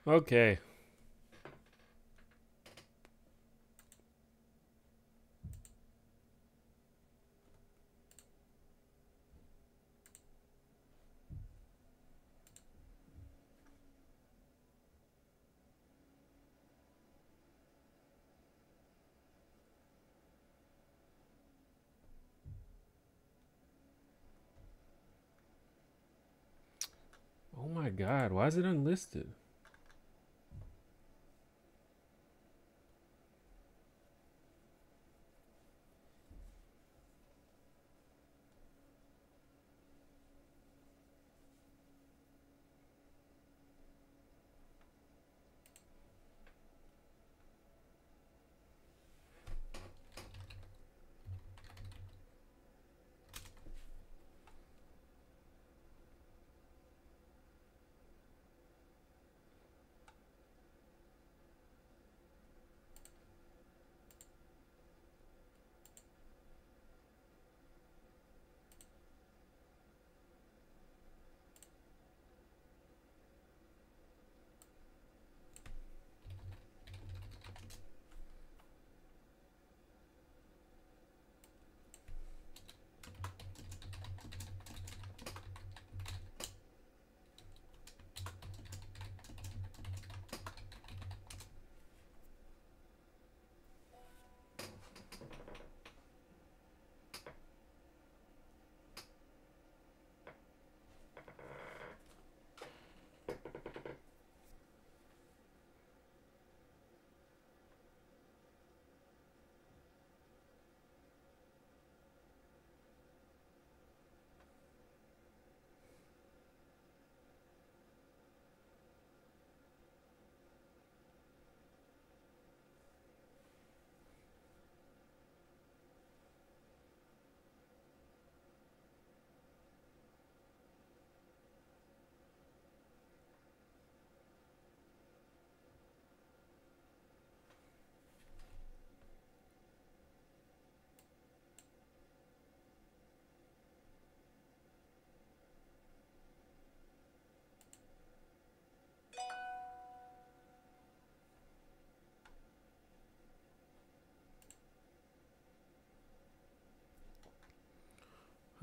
Okay. Oh my god, why is it unlisted?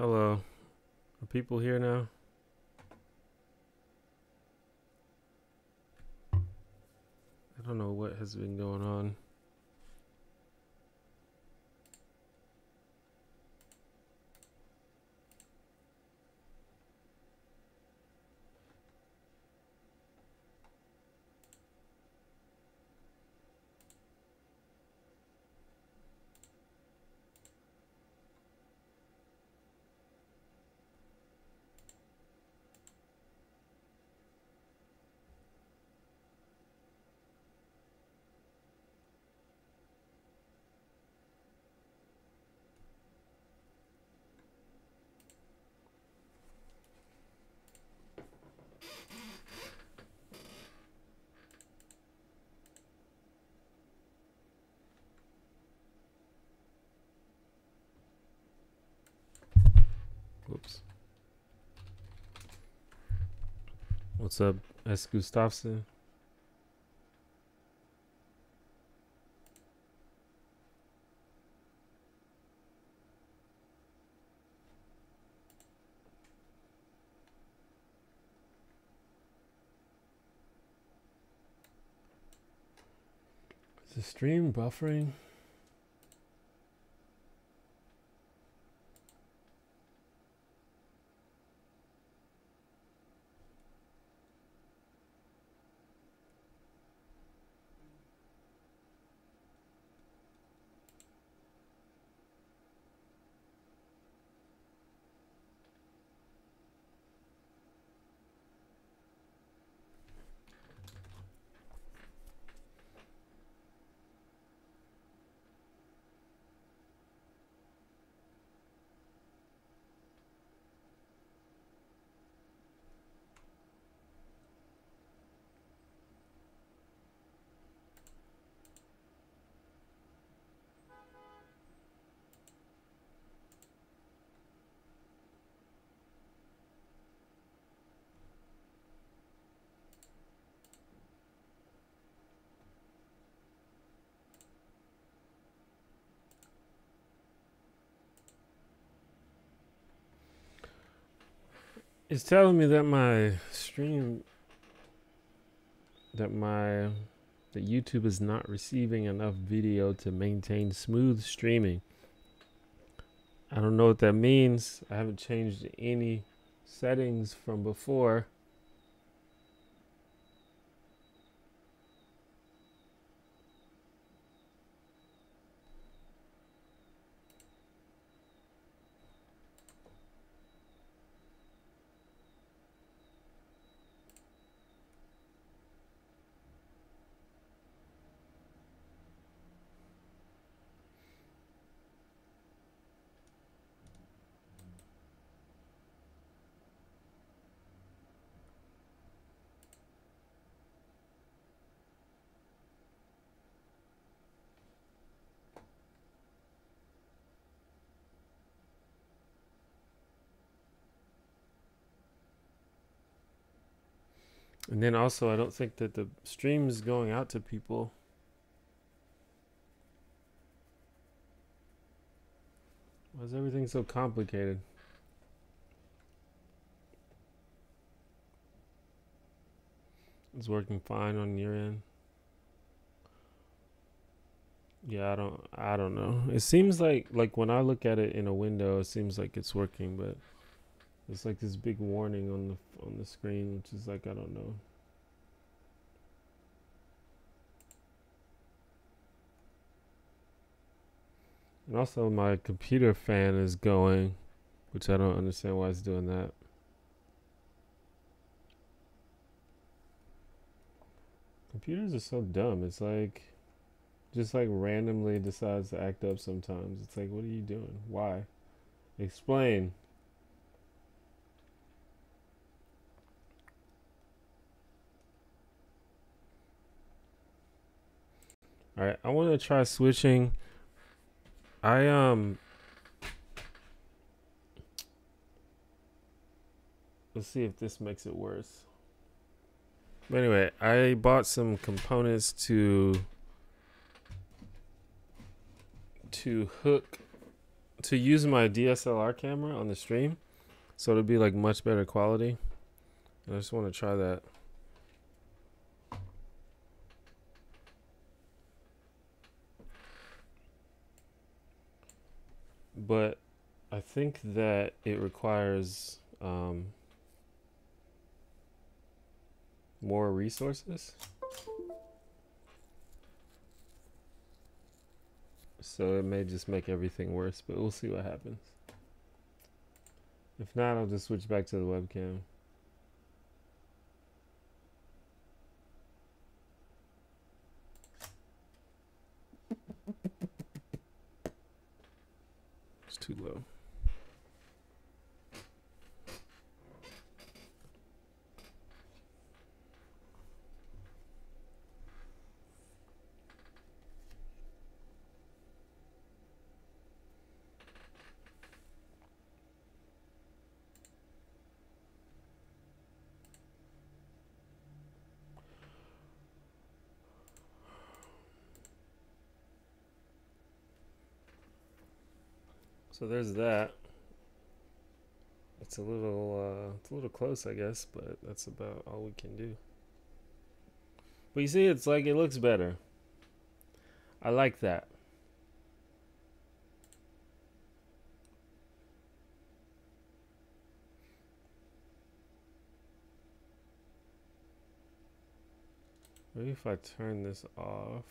Hello. Are people here now? I don't know what has been going on. Whoops. What's up, S. Gustafsson? Is the stream buffering? It's telling me that my stream, that YouTube is not receiving enough video to maintain smooth streaming. I don't know what that means. I haven't changed any settings from before. And then also, I don't think that the stream is going out to people. Why is everything so complicated? It's working fine on your end. Yeah, I don't know. It seems like when I look at it in a window, it seems like it's working, but it's like this big warning on the screen, which is like, I don't know. And also my computer fan is going, which I don't understand why it's doing that. Computers are so dumb. It's like, just like randomly decides to act up sometimes. It's like, what are you doing? Why? Explain. All right, I want to try switching. Let's see if this makes it worse. But anyway, I bought some components to use my DSLR camera on the stream, so it'll be like much better quality. I just want to try that. But I think that it requires more resources. So it may just make everything worse, but we'll see what happens. If not, I'll just switch back to the webcam. It's too low. So there's that. It's a little close, I guess, but that's about all we can do. But you see, it's like it looks better. I like that. Maybe if I turn this off.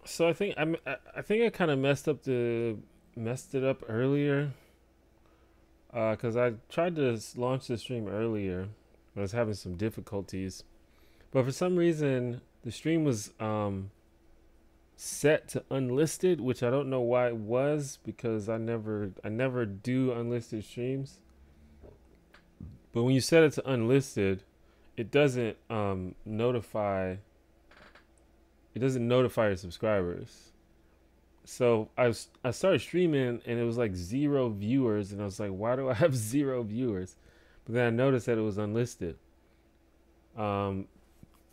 So I think I kind of messed it up earlier. Cause I tried to launch the stream earlier, but I was having some difficulties. But for some reason, the stream was set to unlisted, which I don't know why it was, because I never do unlisted streams. But when you set it to unlisted, it doesn't notify. It doesn't notify your subscribers. So I started streaming and it was like 0 viewers, and I was like, why do I have 0 viewers? But then I noticed that it was unlisted. Um,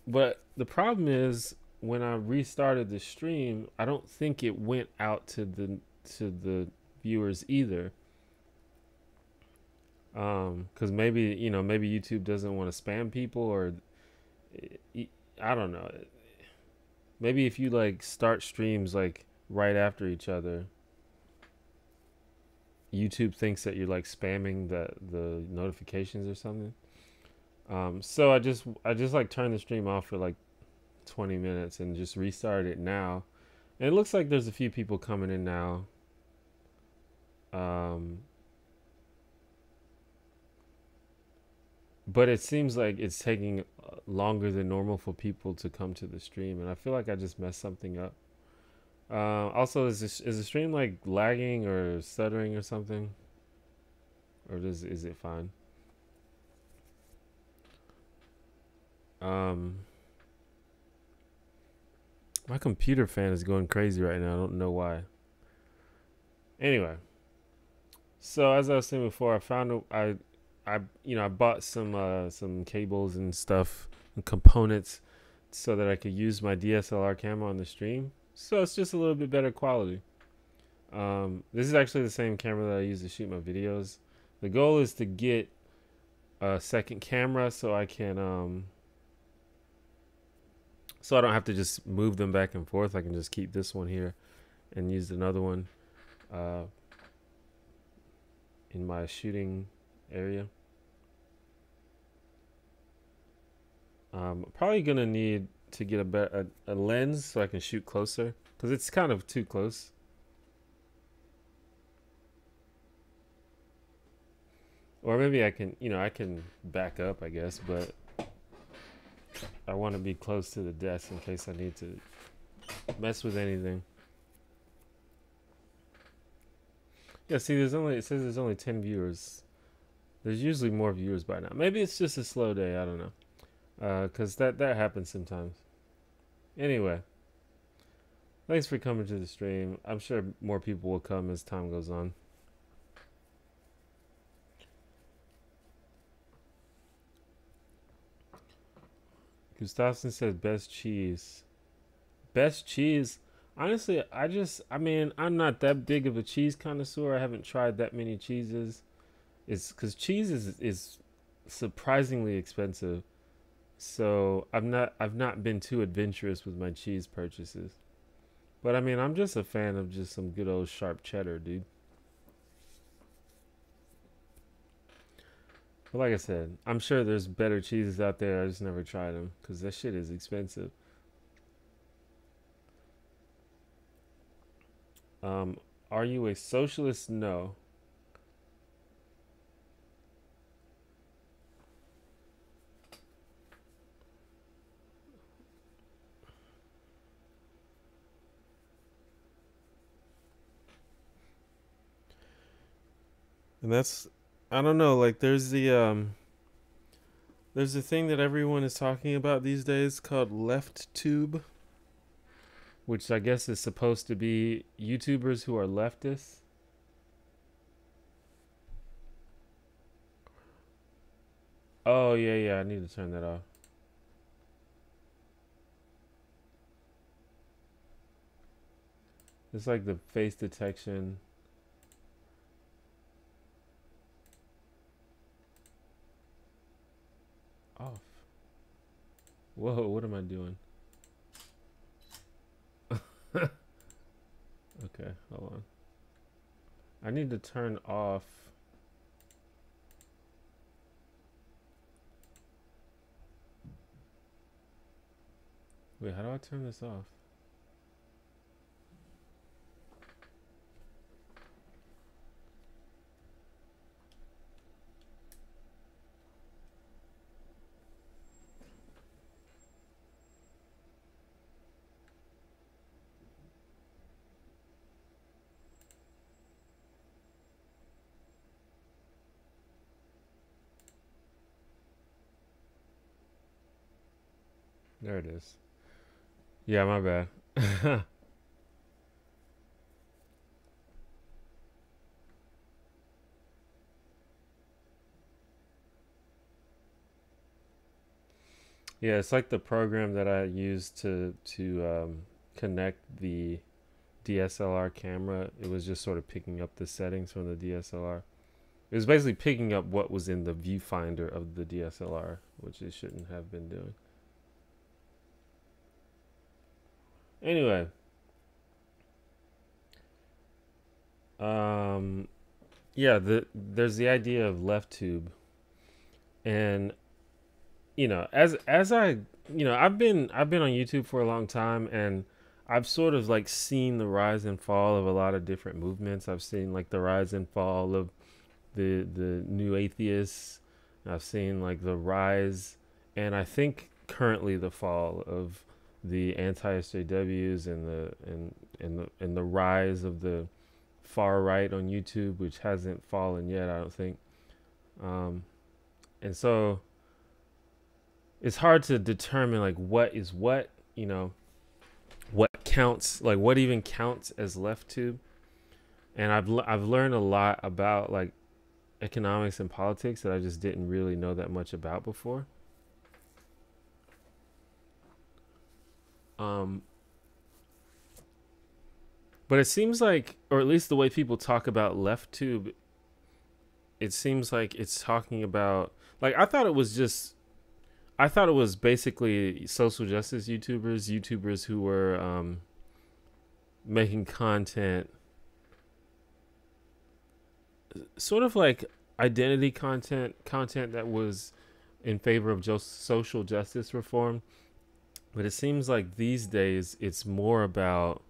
but the problem is when I restarted the stream, I don't think it went out to the viewers either. Because maybe maybe YouTube doesn't want to spam people, or I don't know. Maybe if you like start streams like right after each other, YouTube thinks that you're like spamming the notifications or something. So I just like turned the stream off for like 20 minutes and just restarted it now. And it looks like there's a few people coming in now. Um, but it seems like it's taking longer than normal for people to come to the stream, and I feel like I just messed something up. Also, is the stream like lagging or stuttering or something, or is it fine? Um, my computer fan is going crazy right now. I don't know why. Anyway, so as I was saying before, I bought some cables and stuff and components so that I could use my DSLR camera on the stream. So it's just a little bit better quality. This is actually the same camera that I use to shoot my videos. The goal is to get a second camera so I can so I don't have to just move them back and forth. I can just keep this one here and use another one in my shooting area. Probably gonna need to get a lens so I can shoot closer, because it's kind of too close. Or maybe I can back up, I guess, but I want to be close to the desk in case I need to mess with anything. Yeah, see, it says there's only 10 viewers. There's usually more viewers by now. Maybe it's just a slow day, I don't know. Cause that happens sometimes. Anyway, thanks for coming to the stream. I'm sure more people will come as time goes on. Gustafson says best cheese. Best cheese. Honestly, I'm not that big of a cheese connoisseur. I haven't tried that many cheeses. It's because cheese is surprisingly expensive. So I've not been too adventurous with my cheese purchases. But I mean, I'm just a fan of just some good old sharp cheddar, dude. But like I said, I'm sure there's better cheeses out there. I just never tried them because that shit is expensive. Are you a socialist? No. And that's, I don't know, like there's the thing that everyone is talking about these days called left tube, which I guess is supposed to be YouTubers who are leftists. Oh yeah, I need to turn that off. It's like the face detection. Off. Whoa, what am I doing? Okay, hold on. I need to turn off. Wait, how do I turn this off? There it is. Yeah, my bad. Yeah, it's like the program that I use to connect the DSLR camera. It was just sort of picking up the settings from the DSLR. It was basically picking up what was in the viewfinder of the DSLR, which it shouldn't have been doing. Anyway, um, yeah, there's the idea of left tube, and as I, I've been on YouTube for a long time, and I've sort of like seen the rise and fall of a lot of different movements. I've seen like the rise and fall of the new atheists. I've seen like the rise, and I think currently the fall of the anti-SJWs and the rise of the far right on YouTube, which hasn't fallen yet, I don't think. And so it's hard to determine like what is what, what counts, like what even counts as left tube. And I've learned a lot about like economics and politics that I just didn't really know that much about before. But it seems like, or at least the way people talk about left tube, it seems like it's talking about, like, I thought it was basically social justice YouTubers who were making content, sort of like identity content that was in favor of just social justice reform. But it seems like these days it's more about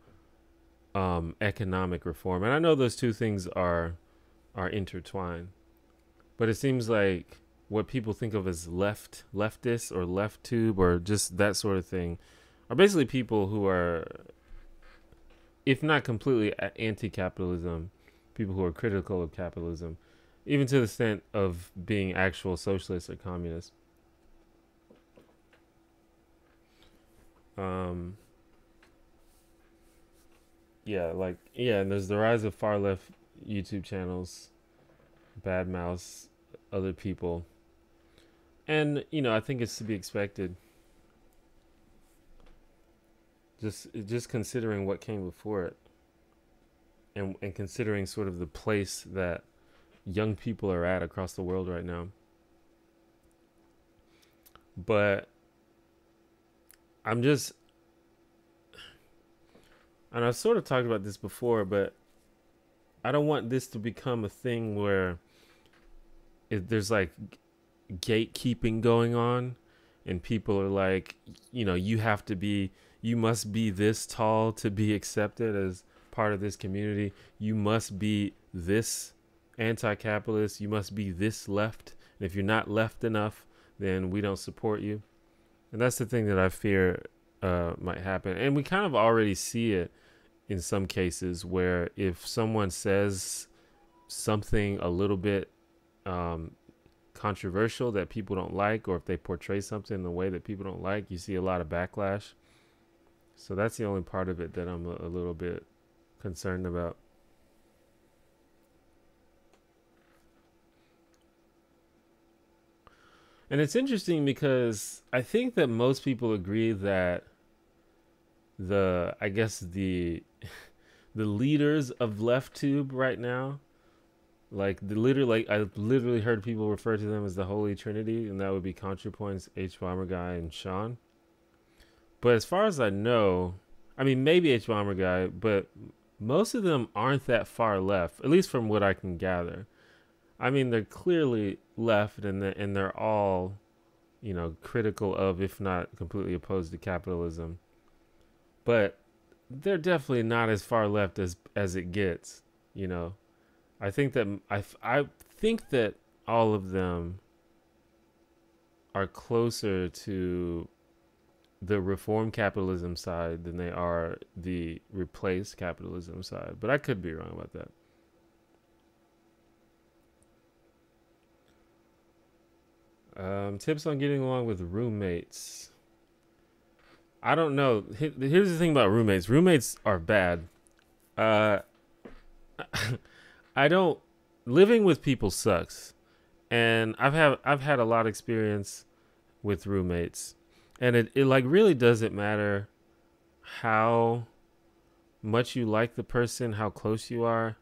economic reform, and I know those two things are intertwined. But it seems like what people think of as leftist or left tube or just that sort of thing are basically people who are, if not completely anti-capitalism, people who are critical of capitalism, even to the extent of being actual socialists or communists. And there's the rise of far left YouTube channels, bad mouths other people, and I think it's to be expected. Just considering what came before it, and considering sort of the place that young people are at across the world right now. But and I've sort of talked about this before, but I don't want this to become a thing where there's like gatekeeping going on, and people are like, you must be this tall to be accepted as part of this community. You must be this anti-capitalist. You must be this left. And if you're not left enough, then we don't support you. And that's the thing that I fear might happen. And we kind of already see it in some cases, where if someone says something a little bit controversial that people don't like, or if they portray something in a way that people don't like, you see a lot of backlash. So that's the only part of it that I'm a little bit concerned about. And it's interesting because I think that most people agree that the leaders of left tube right now, I literally heard people refer to them as the Holy Trinity, and that would be ContraPoints, H Bomber Guy, and Sean. But as far as I know, I mean, maybe H Bomber Guy, but most of them aren't that far left, at least from what I can gather. I mean, they're clearly left, and they're all, critical of, if not completely opposed to capitalism. But they're definitely not as far left as it gets, I think that all of them are closer to the reform capitalism side than they are the replace capitalism side. But I could be wrong about that. Tips on getting along with roommates. I don't know. Here's the thing about roommates. Roommates are bad. Living with people sucks. And I've had a lot of experience with roommates. And it like really doesn't matter how much you like the person, how close you are.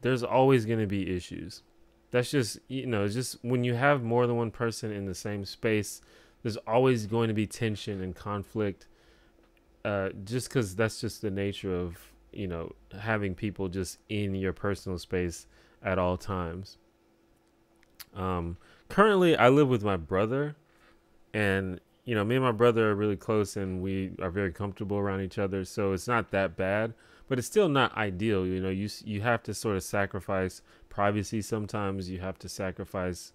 There's always going to be issues. That's just, it's just when you have more than one person in the same space, there's always going to be tension and conflict. Just because that's just the nature of, having people just in your personal space at all times. Currently, I live with my brother, and me and my brother are really close, and we are very comfortable around each other. So it's not that bad, but it's still not ideal. You have to sort of sacrifice privacy. Sometimes you have to sacrifice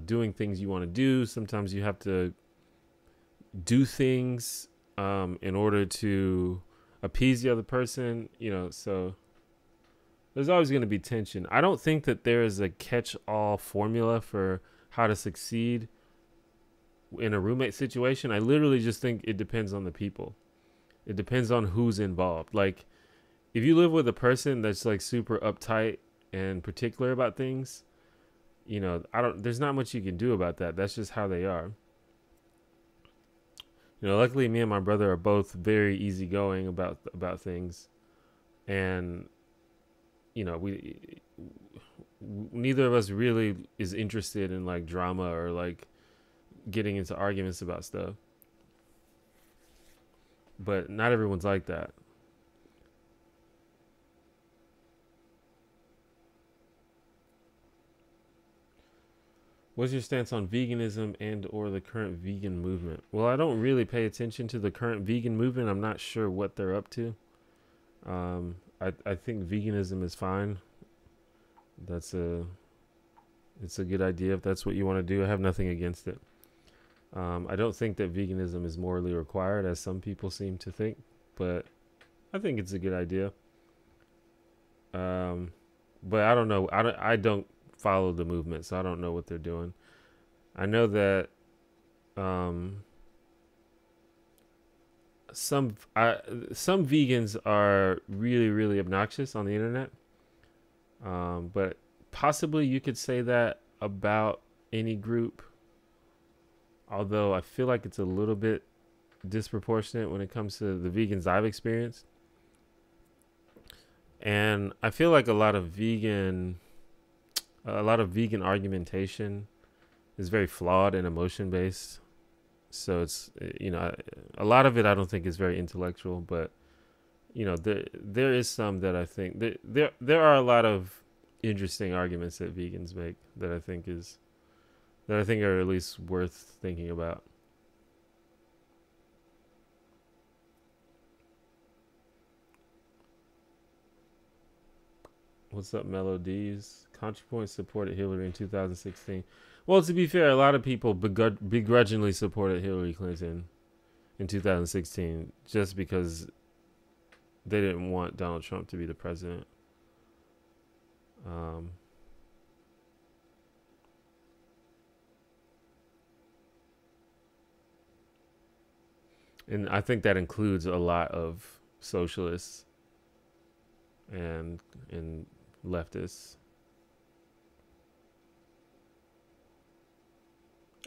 doing things you want to do. Sometimes you have to do things in order to appease the other person. So there's always going to be tension. I don't think that there is a catch-all formula for how to succeed in a roommate situation. I literally just think it depends on the people. It depends on who's involved. Like, if you live with a person that's like super uptight and particular about things, there's not much you can do about that. That's just how they are. Luckily me and my brother are both very easygoing about things. And we neither of us really is interested in like drama or like getting into arguments about stuff. But not everyone's like that. What's your stance on veganism and or the current vegan movement? Well, I don't really pay attention to the current vegan movement. I'm not sure what they're up to. I think veganism is fine. It's a good idea if that's what you want to do. I have nothing against it. I don't think that veganism is morally required, as some people seem to think, but I think it's a good idea. But I don't know. I don't follow the movement, so I don't know what they're doing. I know that some vegans are really, really obnoxious on the internet. But possibly you could say that about any group. Although I feel like it's a little bit disproportionate when it comes to the vegans I've experienced. And I feel like a lot of vegan argumentation is very flawed and emotion based. So it's, a lot of it I don't think is very intellectual, but there is some that I think there are a lot of interesting arguments that vegans make that I think are at least worth thinking about. What's up, Melodies? ContraPoint supported Hillary in 2016. Well, to be fair, a lot of people begrudgingly supported Hillary Clinton in 2016 just because they didn't want Donald Trump to be the president. And I think that includes a lot of socialists and leftists.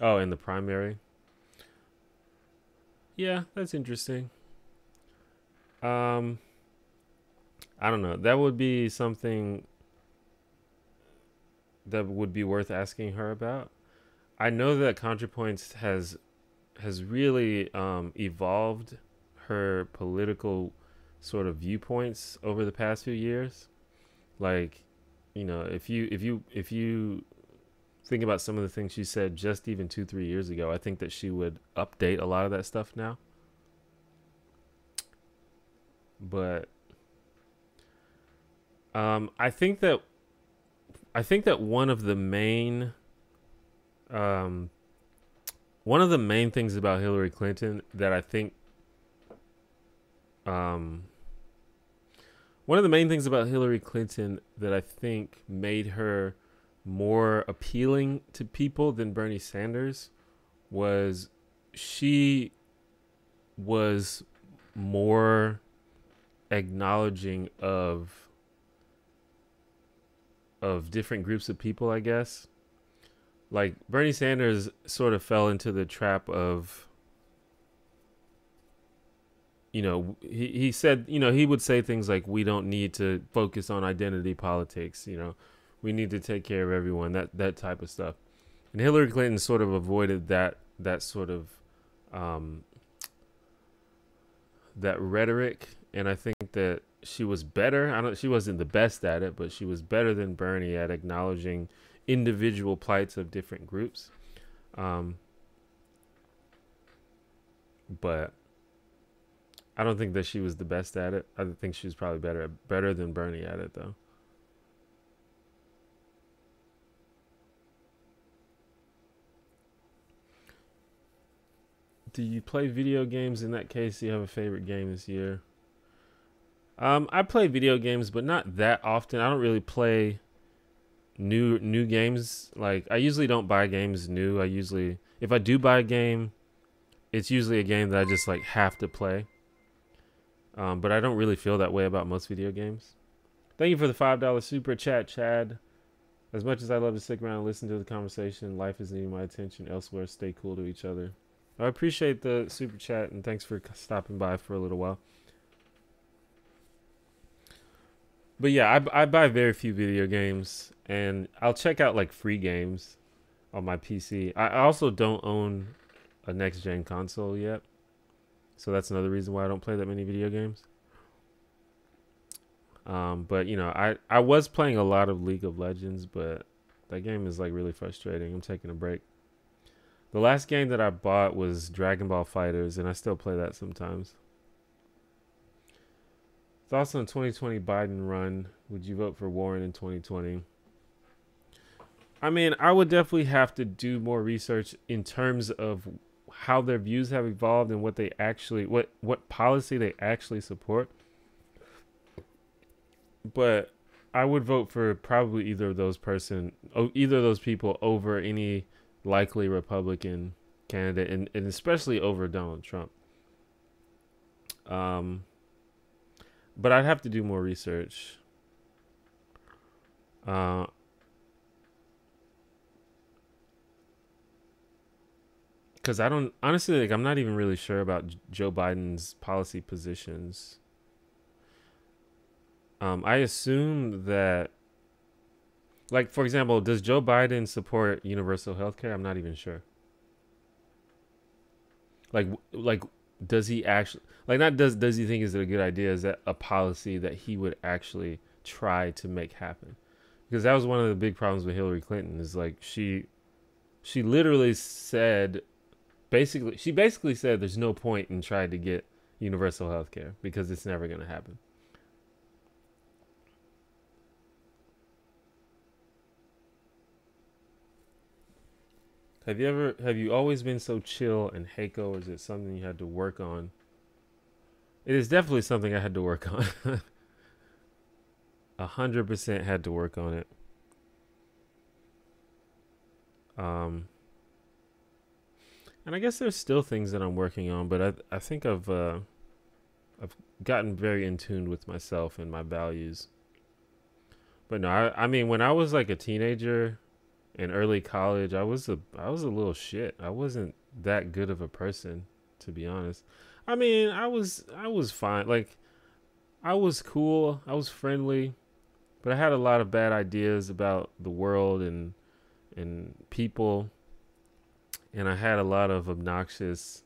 Oh, in the primary. Yeah, that's interesting. I don't know. That would be something that would be worth asking her about. I know that ContraPoints has really evolved her political sort of viewpoints over the past few years. Like, if you think about some of the things she said just even 2-3 years ago, I think that she would update a lot of that stuff now. But I think that one of the main things about Hillary Clinton that I think made her more appealing to people than Bernie Sanders was she was more acknowledging of different groups of people, I guess. Like, Bernie Sanders sort of fell into the trap of he said, he would say things like, we don't need to focus on identity politics. We need to take care of everyone, that type of stuff. And Hillary Clinton sort of avoided that sort of that rhetoric. And I think that she was better. She wasn't the best at it, but she was better than Bernie at acknowledging individual plights of different groups. But I don't think that she was the best at it. I think she was probably better than Bernie at it, though. Do you play video games? In that case, do you have a favorite game this year? I play video games, but not that often. I don't really play new games. Like, I usually don't buy games new. If I do buy a game, it's usually a game that I just like have to play. But I don't really feel that way about most video games. Thank you for the $5 super chat, Chad. As much as I love to stick around and listen to the conversation, life is needing my attention elsewhere. Stay cool to each other. I appreciate the super chat, and thanks for stopping by for a little while. But yeah, I buy very few video games, and I'll check out like free games on my PC. I also don't own a next-gen console yet, so that's another reason why I don't play that many video games. But I was playing a lot of League of Legends, but that game is like really frustrating. I'm taking a break. The last game that I bought was Dragon Ball FighterZ, and I still play that sometimes. Thoughts on 2020 Biden run? Would you vote for Warren in 2020? I mean, I would definitely have to do more research in terms of how their views have evolved and what they actually, what policy they actually support. But I would vote for probably either of those people over any likely Republican candidate, and especially over Donald Trump. But I'd have to do more research. Because I don't, honestly, like, I'm not even really sure about Joe Biden's policy positions. I assume that, like, for example, does Joe Biden support universal health care? I'm not even sure. Like, does he actually, like, not does he think is it a good idea? Is that a policy that he would actually try to make happen? Because that was one of the big problems with Hillary Clinton, is like she literally said, she basically said there's no point in trying to get universal health care because it's never going to happen. Have you always been so chill and Heiko, or is it something you had to work on? It is definitely something I had to work on. 100% had to work on it. And I guess there's still things that I'm working on, but I think I've gotten very in tune with myself and my values. But no, I mean, when I was like a teenager in early college, I was a little shit. I wasn't that good of a person, to be honest. I mean, I was fine. Like, I was cool. I was friendly, but I had a lot of bad ideas about the world and people, and I had a lot of obnoxious,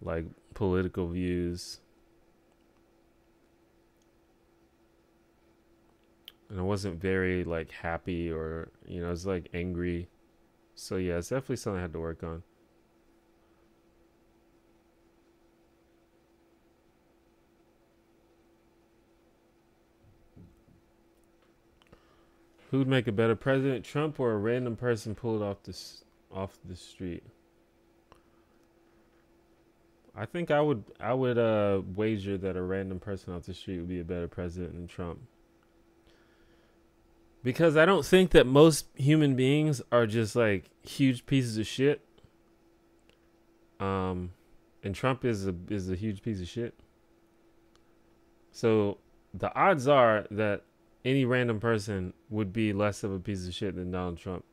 like, political views. And I wasn't very, like, happy, or, I was, like, angry. So, yeah, it's definitely something I had to work on. Who'd make a better president, Trump or a random person pulled off the street? I think I would wager that a random person off the street would be a better president than Trump. Because I don't think that most human beings are just like huge pieces of shit. And Trump is a huge piece of shit. So the odds are that any random person would be less of a piece of shit than Donald Trump.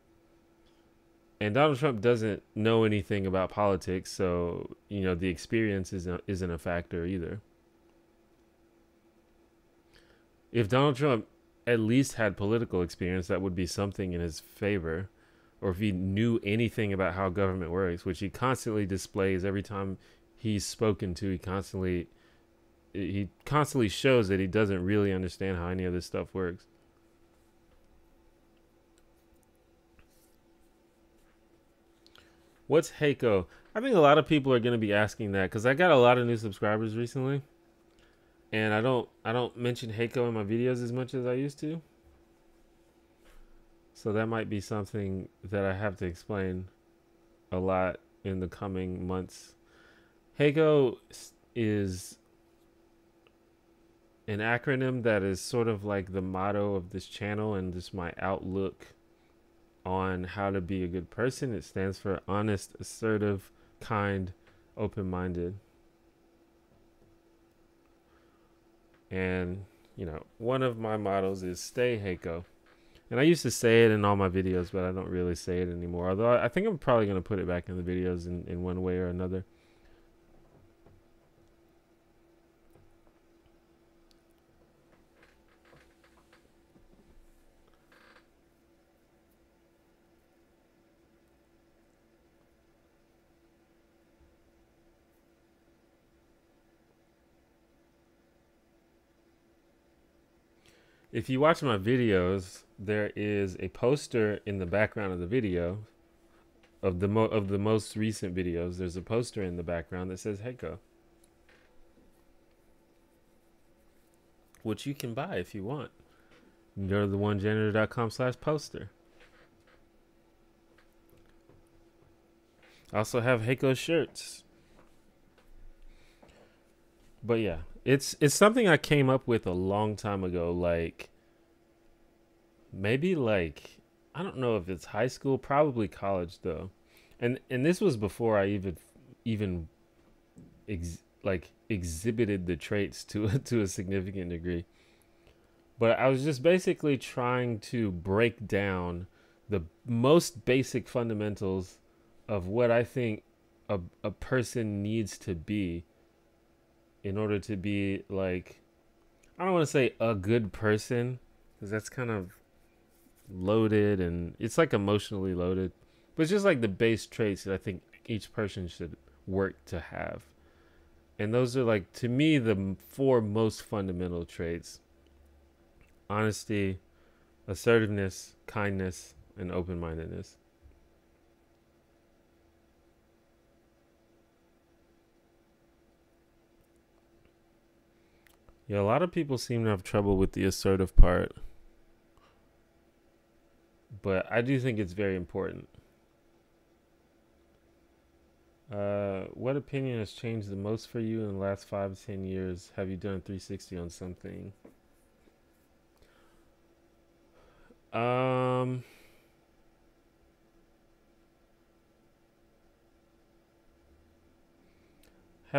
And Donald Trump doesn't know anything about politics, so the experience isn't a factor either. if Donald Trump at least had political experience, that would be something in his favor. Or if he knew anything about how government works, which he constantly displays every time he's spoken to, he constantly shows that he doesn't really understand how any of this stuff works. What's Heiko? I think a lot of people are going to be asking that because I got a lot of new subscribers recently, and I don't mention Heiko in my videos as much as I used to. So that might be something that I have to explain a lot in the coming months. Heiko is an acronym that is sort of like the motto of this channel and just my outlook on how to be a good person. It stands for honest, assertive, kind, open-minded. And, you know, one of my mottos is stay Heiko. And I used to say it in all my videos, but I don't really say it anymore. Although I think I'm probably going to put it back in the videos in one way or another. If you watch my videos, there is a poster in the background of the video of the most recent videos. There's a poster in the background that says Heiko, which you can buy if you want. You go to theonejanitor.com/poster. I also have Heiko shirts. But yeah, it's something I came up with a long time ago, like maybe like I don't know if it's high school, probably college though. And this was before I even exhibited the traits to a significant degree. But I was just basically trying to break down the most basic fundamentals of what I think a person needs to be in order to be like, I don't want to say a good person because that's kind of loaded and it's like emotionally loaded, but it's just like the base traits that I think each person should work to have. And those are like, to me, the four most fundamental traits: honesty, assertiveness, kindness, and open-mindedness. Yeah, a lot of people seem to have trouble with the assertive part, but I do think it's very important. What opinion has changed the most for you in the last 5 to 10 years? Have you done a 360 on something? Have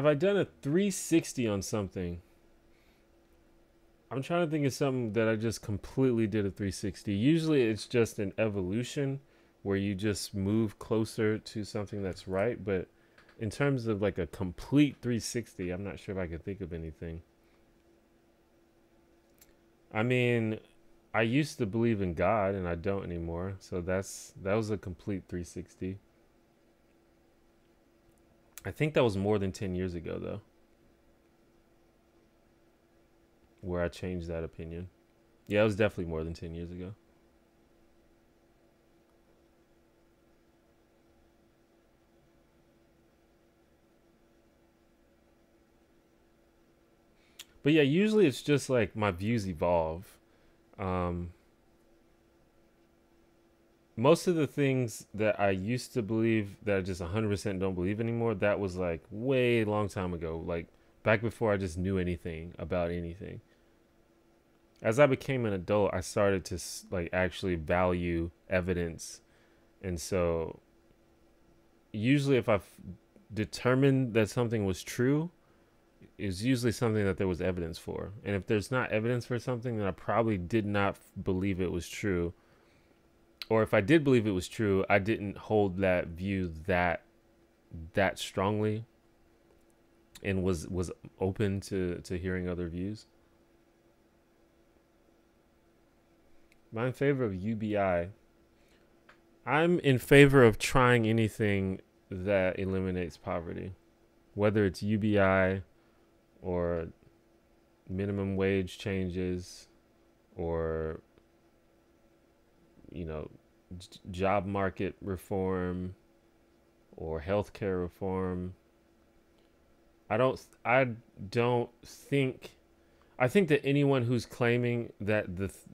I done a 360 on something? I'm trying to think of something that I just completely did a 360. Usually it's just an evolution where you just move closer to something that's right. But in terms of like a complete 360, I'm not sure if I can think of anything. I mean, I used to believe in God and I don't anymore. So that was a complete 360. I think that was more than 10 years ago though, where I changed that opinion. Yeah, it was definitely more than 10 years ago. But yeah, usually it's just like my views evolve. Most of the things that I used to believe that I just 100% don't believe anymore, that was like way long time ago, like back before I just knew anything about anything. As I became an adult, I started to like actually value evidence. And so usually if I've determined that something was true, it's usually something that there was evidence for. And if there's not evidence for something, then I probably did not believe it was true. Or if I did believe it was true, I didn't hold that view that strongly and was open to hearing other views. Am I in favor of UBI? I'm in favor of trying anything that eliminates poverty, whether it's UBI or minimum wage changes or, you know, job market reform or healthcare reform. I don't think I think that anyone who's claiming that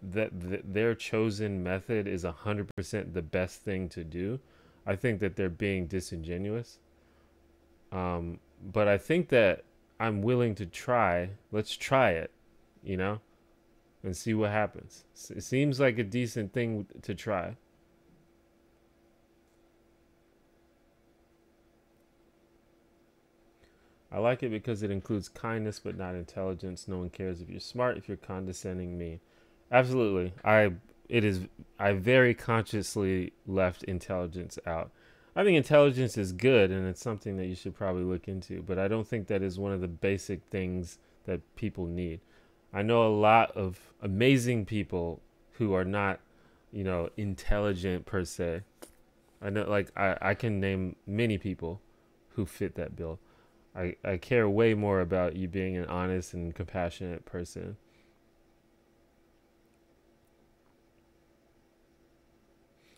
their chosen method is 100% the best thing to do, I think that they're being disingenuous. But I think that I'm willing to try. Let's try it, you know, and see what happens. It seems like a decent thing to try. I like it because it includes kindness but not intelligence. No one cares if you're smart, if you're condescending, me. Absolutely. I very consciously left intelligence out. I think intelligence is good and it's something that you should probably look into, but I don't think that is one of the basic things that people need. I know a lot of amazing people who are not, you know, intelligent per se. I know, like, I can name many people who fit that bill. I care way more about you being an honest and compassionate person.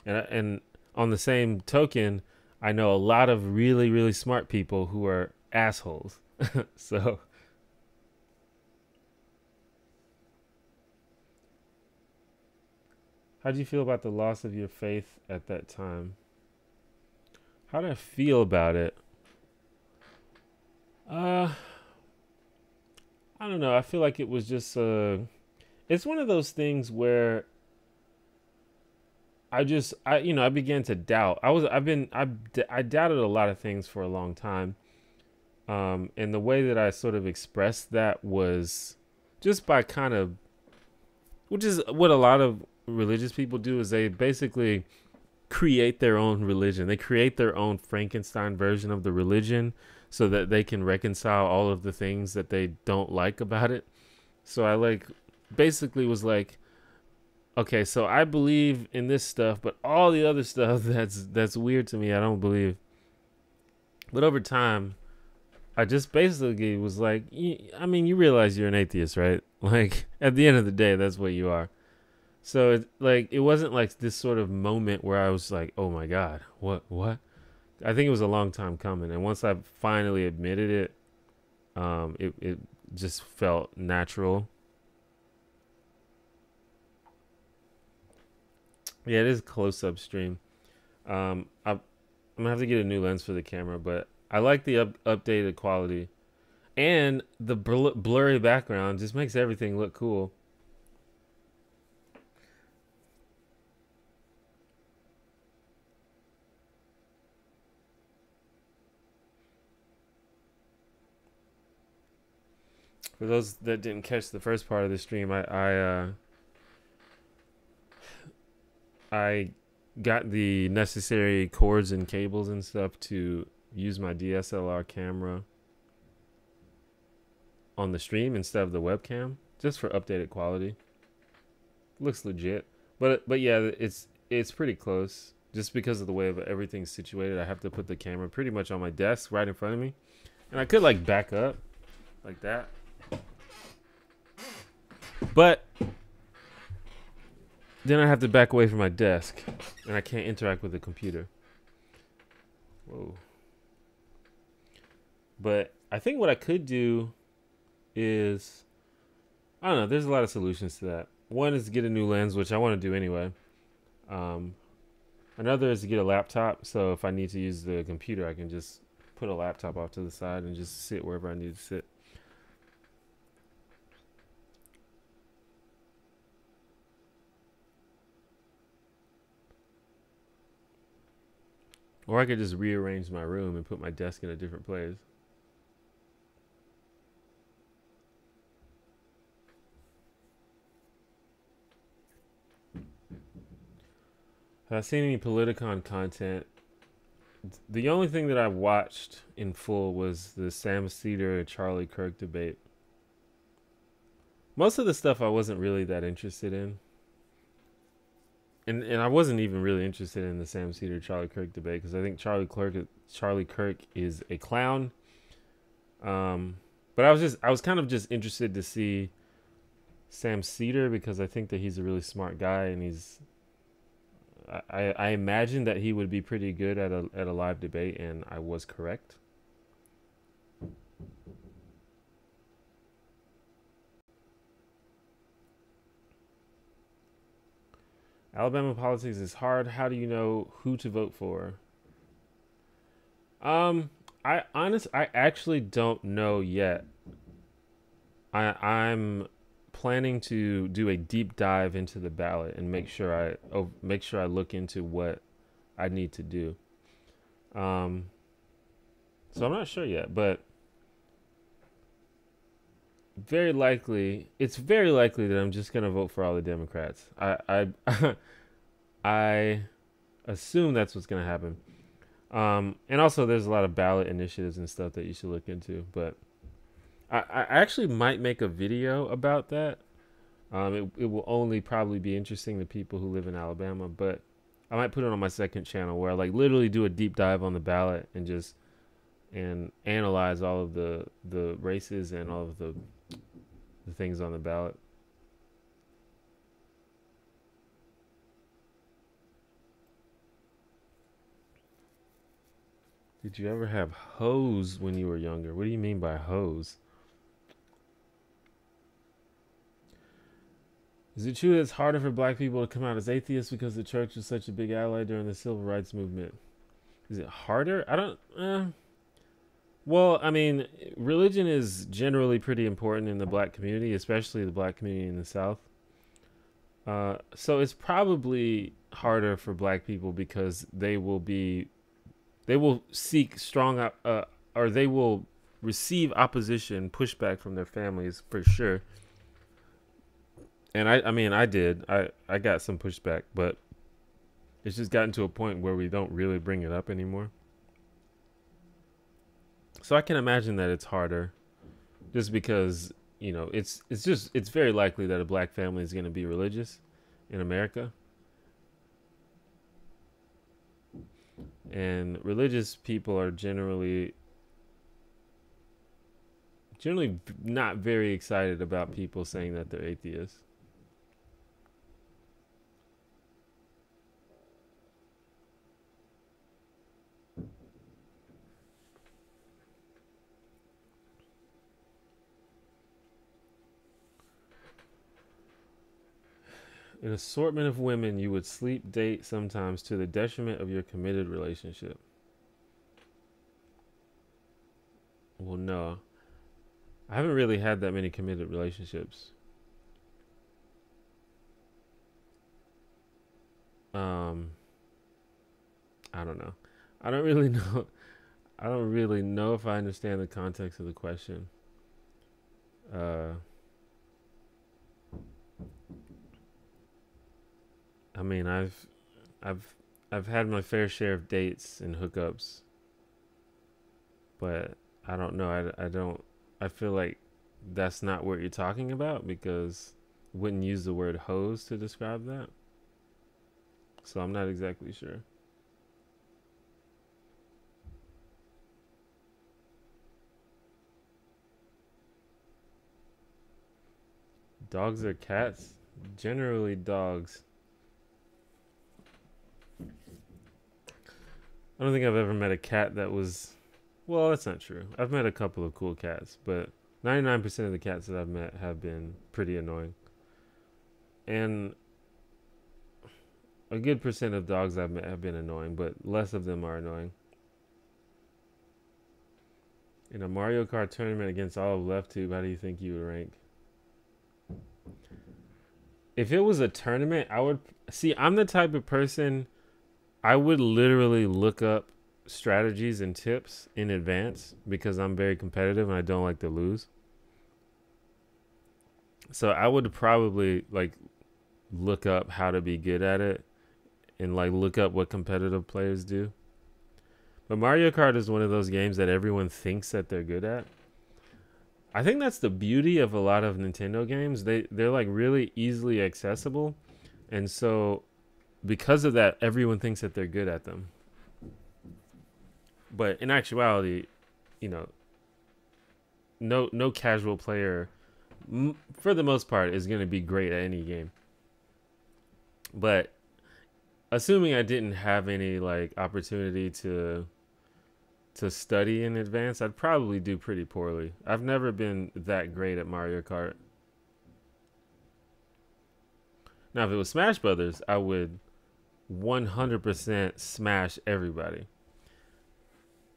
And on the same token, I know a lot of really, really smart people who are assholes. So, how do you feel about the loss of your faith at that time? How do I feel about it? I don't know. I feel like it was just it's one of those things where I began to doubt. I doubted a lot of things for a long time. And the way that I sort of expressed that was just by kind of, which is what a lot of religious people do, is they basically create their own religion. They create their own Frankenstein version of the religion so that they can reconcile all of the things that they don't like about it. So I basically was like, okay, so I believe in this stuff, but all the other stuff that's weird to me, I don't believe. But over time, I just basically was like, I mean, you realize you're an atheist, right? Like, at the end of the day, that's what you are. So it wasn't like this sort of moment where I was like, oh my God, what? I think it was a long time coming. And once I finally admitted it, it just felt natural. Yeah, it is close-up stream. I'm gonna have to get a new lens for the camera, but I like the updated quality, and the blurry background just makes everything look cool. For those that didn't catch the first part of the stream, I got the necessary cords and cables and stuff to use my DSLR camera on the stream instead of the webcam, just for updated quality. Looks legit, but yeah, it's pretty close. Just because of the way everything's situated, I have to put the camera pretty much on my desk right in front of me, and I could like back up like that, but then I have to back away from my desk, and I can't interact with the computer. Whoa. But I think what I could do is, I don't know, there's a lot of solutions to that. One is to get a new lens, which I want to do anyway. Another is to get a laptop, so if I need to use the computer, I can just put a laptop off to the side and just sit wherever I need to sit. Or I could just rearrange my room and put my desk in a different place. Have I seen any Politicon content? The only thing that I watched in full was the Sam Cedar and Charlie Kirk debate. Most of the stuff I wasn't really that interested in. and I wasn't even really interested in the Sam Cedar Charlie Kirk debate because I think Charlie Kirk is a clown. But I was kind of just interested to see Sam Cedar because I think that he's a really smart guy and I imagine that he would be pretty good at a live debate, and I was correct. Alabama politics is hard. How do you know who to vote for? I actually don't know yet. I'm planning to do a deep dive into the ballot and make sure I look into what I need to do. So I'm not sure yet, but it's very likely that I'm just gonna vote for all the Democrats. I assume that's what's gonna happen. And also there's a lot of ballot initiatives and stuff that you should look into, but I actually might make a video about that. It will only probably be interesting to people who live in Alabama, but I might put it on my second channel where I like literally do a deep dive on the ballot and analyze all of the races and all of the things on the ballot. Did you ever have hoes when you were younger? What do you mean by hoes? Is it true that it's harder for black people to come out as atheists because the church was such a big ally during the civil rights movement? Is it harder? I don't. Well, I mean, religion is generally pretty important in the black community, especially the black community in the South. So it's probably harder for black people because they will seek strong, or they will receive opposition, pushback from their families for sure. And I mean, I got some pushback, but it's just gotten to a point where we don't really bring it up anymore. So I can imagine that it's harder just because, it's very likely that a black family is going to be religious in America. And religious people are generally not very excited about people saying that they're atheists. An assortment of women you would sleep date sometimes to the detriment of your committed relationship. Well, no. I haven't really had that many committed relationships. I don't know. I don't really know. I don't really know if I understand the context of the question. I mean, I've had my fair share of dates and hookups, but I don't know. I feel like that's not what you're talking about because I wouldn't use the word hose to describe that. So I'm not exactly sure. Dogs or cats? Generally dogs. I don't think I've ever met a cat that was... Well, that's not true. I've met a couple of cool cats, but 99% of the cats that I've met have been pretty annoying. And a good percent of dogs I've met have been annoying, but less of them are annoying. In a Mario Kart tournament against all of LeftTube, how do you think you would rank? If it was a tournament, I would... See, I'm the type of person... I would literally look up strategies and tips in advance because I'm very competitive and I don't like to lose. So I would probably like look up how to be good at it and like look up what competitive players do. But Mario Kart is one of those games that everyone thinks that they're good at. I think that's the beauty of a lot of Nintendo games. They're like really easily accessible. And so because of that, everyone thinks that they're good at them. But in actuality, you know, no casual player, for the most part, is going to be great at any game. But assuming I didn't have any like opportunity to study in advance, I'd probably do pretty poorly. I've never been that great at Mario Kart. Now, if it was Smash Brothers, I would 100% smash everybody.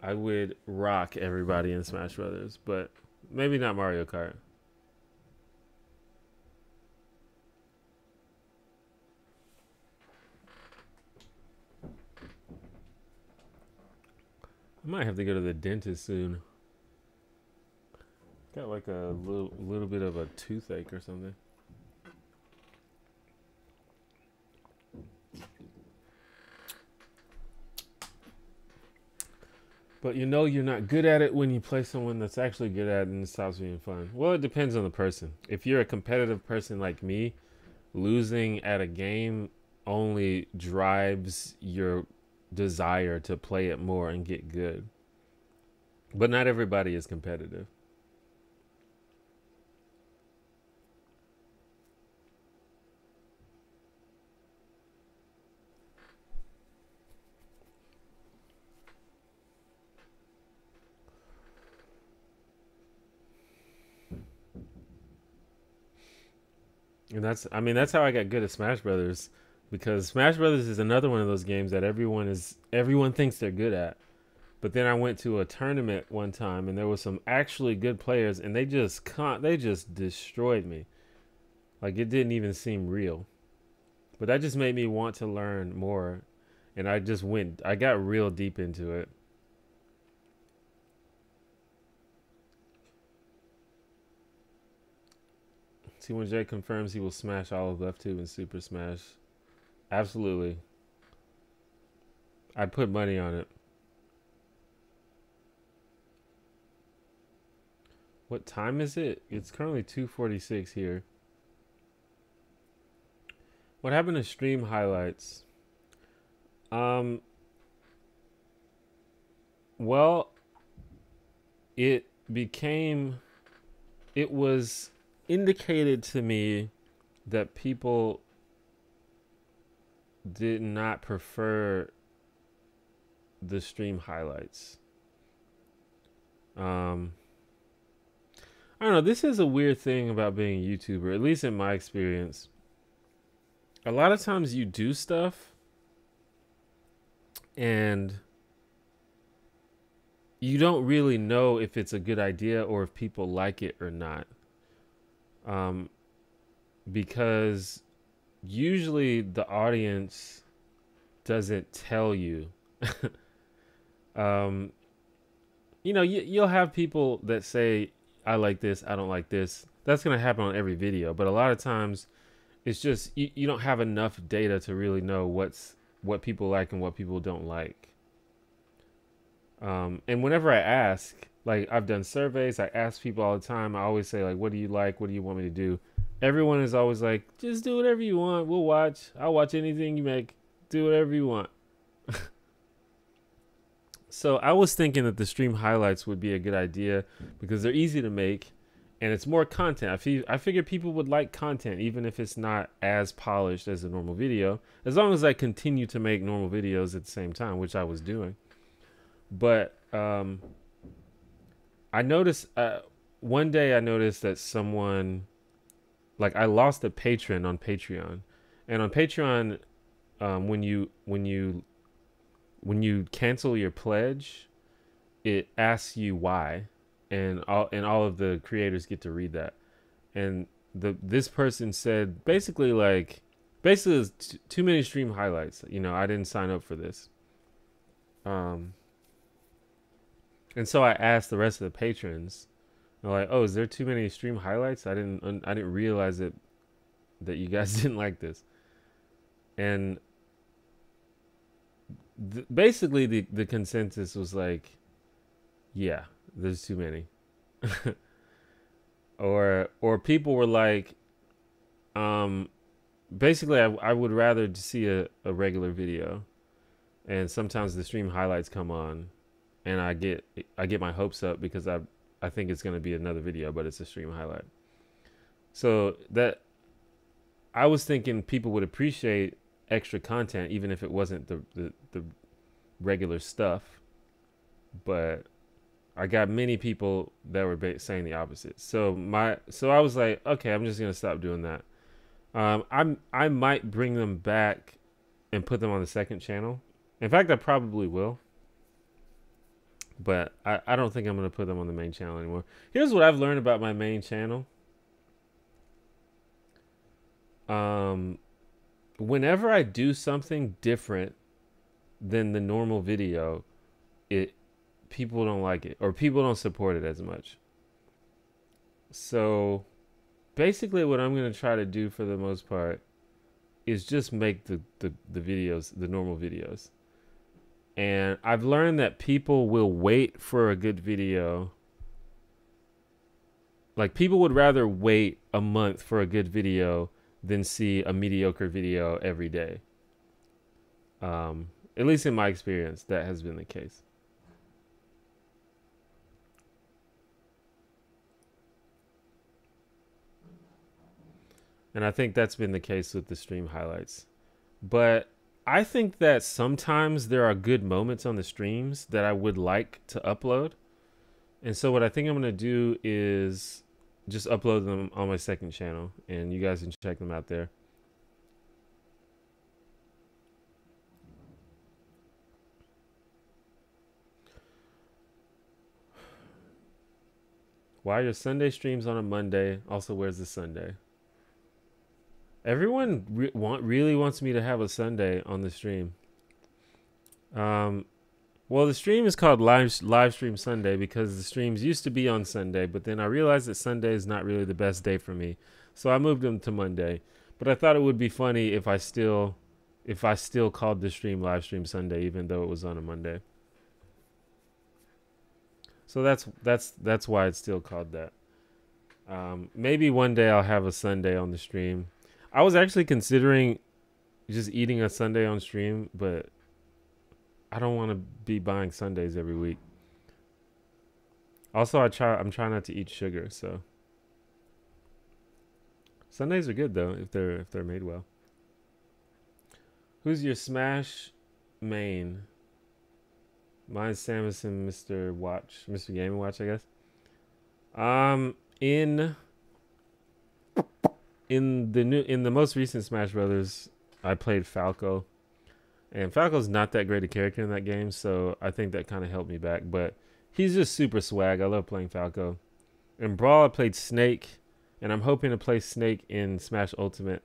I would rock everybody in Smash Brothers, but maybe not Mario Kart. I might have to go to the dentist soon. Got like a little bit of a toothache or something. But you know you're not good at it when you play someone that's actually good at it and it stops being fun. Well, it depends on the person. If you're a competitive person like me, losing at a game only drives your desire to play it more and get good. But not everybody is competitive. And that's how I got good at Smash Brothers, because Smash Brothers is another one of those games that everyone thinks they're good at. But then I went to a tournament one time and there was some actually good players and they just destroyed me. Like, it didn't even seem real. But that just made me want to learn more, and I got real deep into it. T1J confirms he will smash all of Left 2 in Super Smash. Absolutely. I'd put money on it. What time is it? It's currently 2:46 here. What happened to stream highlights? Well, it was indicated to me that people did not prefer the stream highlights. I don't know. This is a weird thing about being a YouTuber, at least in my experience. A lot of times you do stuff and you don't really know if it's a good idea or if people like it or not. Because usually the audience doesn't tell you. You know, you'll have people that say, I like this, I don't like this. That's going to happen on every video. But a lot of times it's just, you don't have enough data to really know what people like and what people don't like. And whenever I ask, like, I've done surveys, I ask people all the time. I always say, like, what do you like? What do you want me to do? Everyone is always like, just do whatever you want. We'll watch. I'll watch anything you make. Do whatever you want. So I was thinking that the stream highlights would be a good idea because they're easy to make and it's more content. I figure people would like content even if it's not as polished as a normal video, as long as I continue to make normal videos at the same time, which I was doing. But I noticed one day I noticed that someone, like, I lost a patron on Patreon, and on Patreon, when you cancel your pledge, it asks you why, and all of the creators get to read that. And this person said basically it's too many stream highlights. You know, I didn't sign up for this. And so I asked the rest of the patrons, they're like, "Oh, is there too many stream highlights? I didn't realize that you guys didn't like this." And basically the consensus was like, yeah, there's too many. or people were like, basically I would rather see a regular video, and sometimes the stream highlights come on, and I get my hopes up because I think it's gonna be another video, but it's a stream highlight. So that I was thinking people would appreciate extra content even if it wasn't the regular stuff, but I got many people that were saying the opposite. So I was like, okay, I'm just gonna stop doing that. I might bring them back and put them on the second channel. In fact, I probably will. But I don't think I'm gonna put them on the main channel anymore. Here's what I've learned about my main channel. Whenever I do something different than the normal video, people don't like it, or people don't support it as much. So basically what I'm going to try to do for the most part is just make the videos, the normal videos. And I've learned that people will wait for a good video. Like, people would rather wait a month for a good video than see a mediocre video every day. At least in my experience, that has been the case. And I think that's been the case with the stream highlights. But I think that sometimes there are good moments on the streams that I would like to upload. And so what I think I'm going to do is just upload them on my second channel, and you guys can check them out there. Why are your Sunday streams on a Monday? Also, where's the Sunday? Everyone really wants me to have a Sunday on the stream. Well, the stream is called Livestream Sunday because the streams used to be on Sunday, but then I realized that Sunday is not really the best day for me, so I moved them to Monday. But I thought it would be funny if I still called the stream Livestream Sunday, even though it was on a Monday. So that's why it's still called that. Maybe one day I'll have a Sunday on the stream. I was actually considering just eating a Sunday on stream, but I don't want to be buying Sundays every week. Also, I'm trying not to eat sugar, so Sundays are good though if they're made well. Who's your Smash main? Mine's Samus and Mr. Game & Watch, I guess. In the most recent Smash Brothers, I played Falco, and Falco's not that great a character in that game, so I think that kind of held me back. But he's just super swag. I love playing Falco. In Brawl, I played Snake, and I'm hoping to play Snake in Smash Ultimate.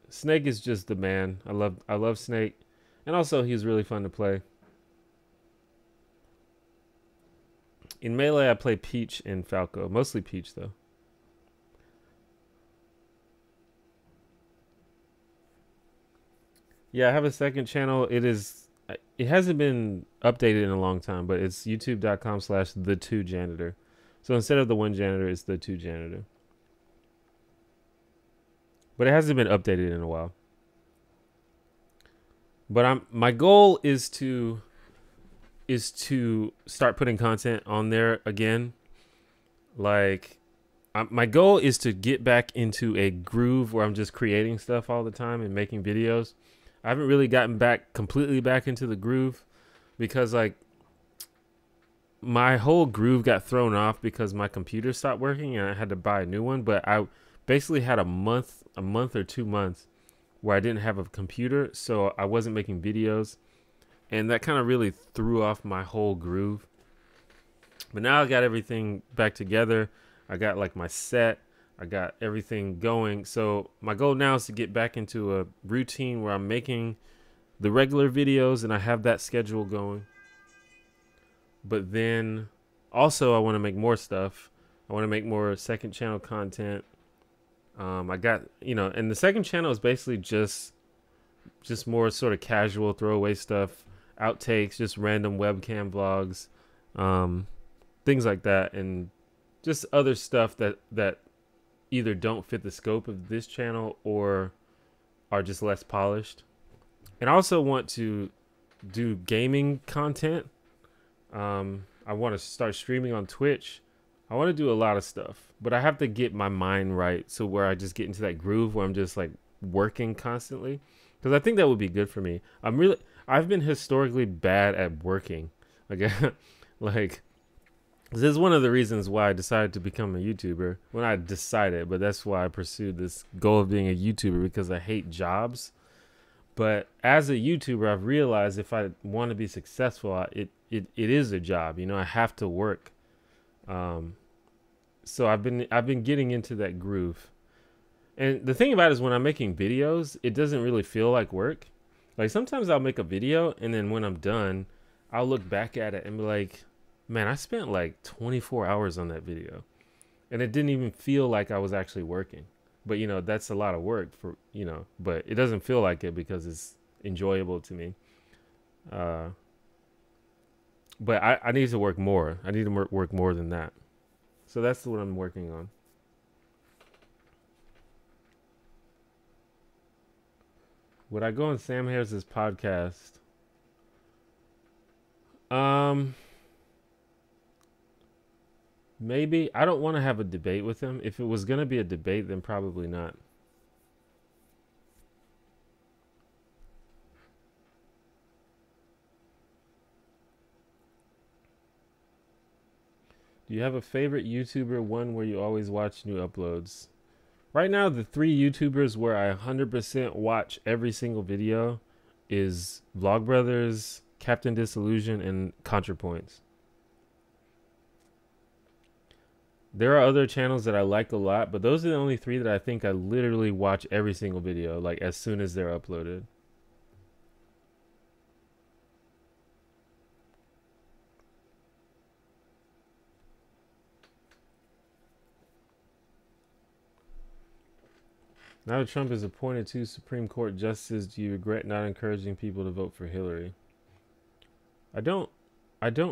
Snake is just the man. I love Snake, and also he's really fun to play. In Melee, I play Peach and Falco, mostly Peach though. Yeah, I have a second channel. It hasn't been updated in a long time, but it's youtube.com/the2janitor. So instead of the one janitor, it's the two janitor. But it hasn't been updated in a while. But my goal is to start putting content on there again. Like, my goal is to get back into a groove where I'm just creating stuff all the time and making videos. I haven't really gotten completely back into the groove because, like, my whole groove got thrown off because my computer stopped working and I had to buy a new one. But I basically had a month or 2 months where I didn't have a computer, so I wasn't making videos, and that kind of really threw off my whole groove. But now I got everything back together. I got like my set. I got everything going. So my goal now is to get back into a routine where I'm making the regular videos and I have that schedule going. But then also I want to make more stuff. I want to make more second channel content. I got, and the second channel is basically just more sort of casual throwaway stuff, outtakes, just random webcam vlogs, things like that, and just other stuff that either don't fit the scope of this channel or are just less polished. And I also want to do gaming content. I want to start streaming on Twitch. I want to do a lot of stuff, but I have to get my mind right so where I just get into that groove where I'm just like working constantly, because I think that would be good for me. I've been historically bad at working. Like, like this is one of the reasons why I decided to become a YouTuber. When I decided, but that's why I pursued this goal of being a YouTuber, because I hate jobs. But as a YouTuber, I've realized if I want to be successful, it is a job. You know, I have to work. So I've been getting into that groove. And the thing about it is when I'm making videos, it doesn't really feel like work. Like sometimes I'll make a video and then when I'm done, I'll look back at it and be like, man, I spent like 24 hours on that video. And it didn't even feel like I was actually working. But, you know, that's a lot of work for, you know, but it doesn't feel like it because it's enjoyable to me. But I need to work more. I need to work more than that. So that's what I'm working on. Would I go on Sam Harris's podcast? Maybe. I don't want to have a debate with him. If it was going to be a debate, then probably not. Do you have a favorite YouTuber, one where you always watch new uploads? Right now, the 3 YouTubers where I 100% watch every single video is Vlogbrothers, Captain Disillusion, and ContraPoints. There are other channels that I like a lot, but those are the only 3 that I think I literally watch every single video, like as soon as they're uploaded. Now that Trump is appointed to Supreme Court justice, do you regret not encouraging people to vote for Hillary? I don't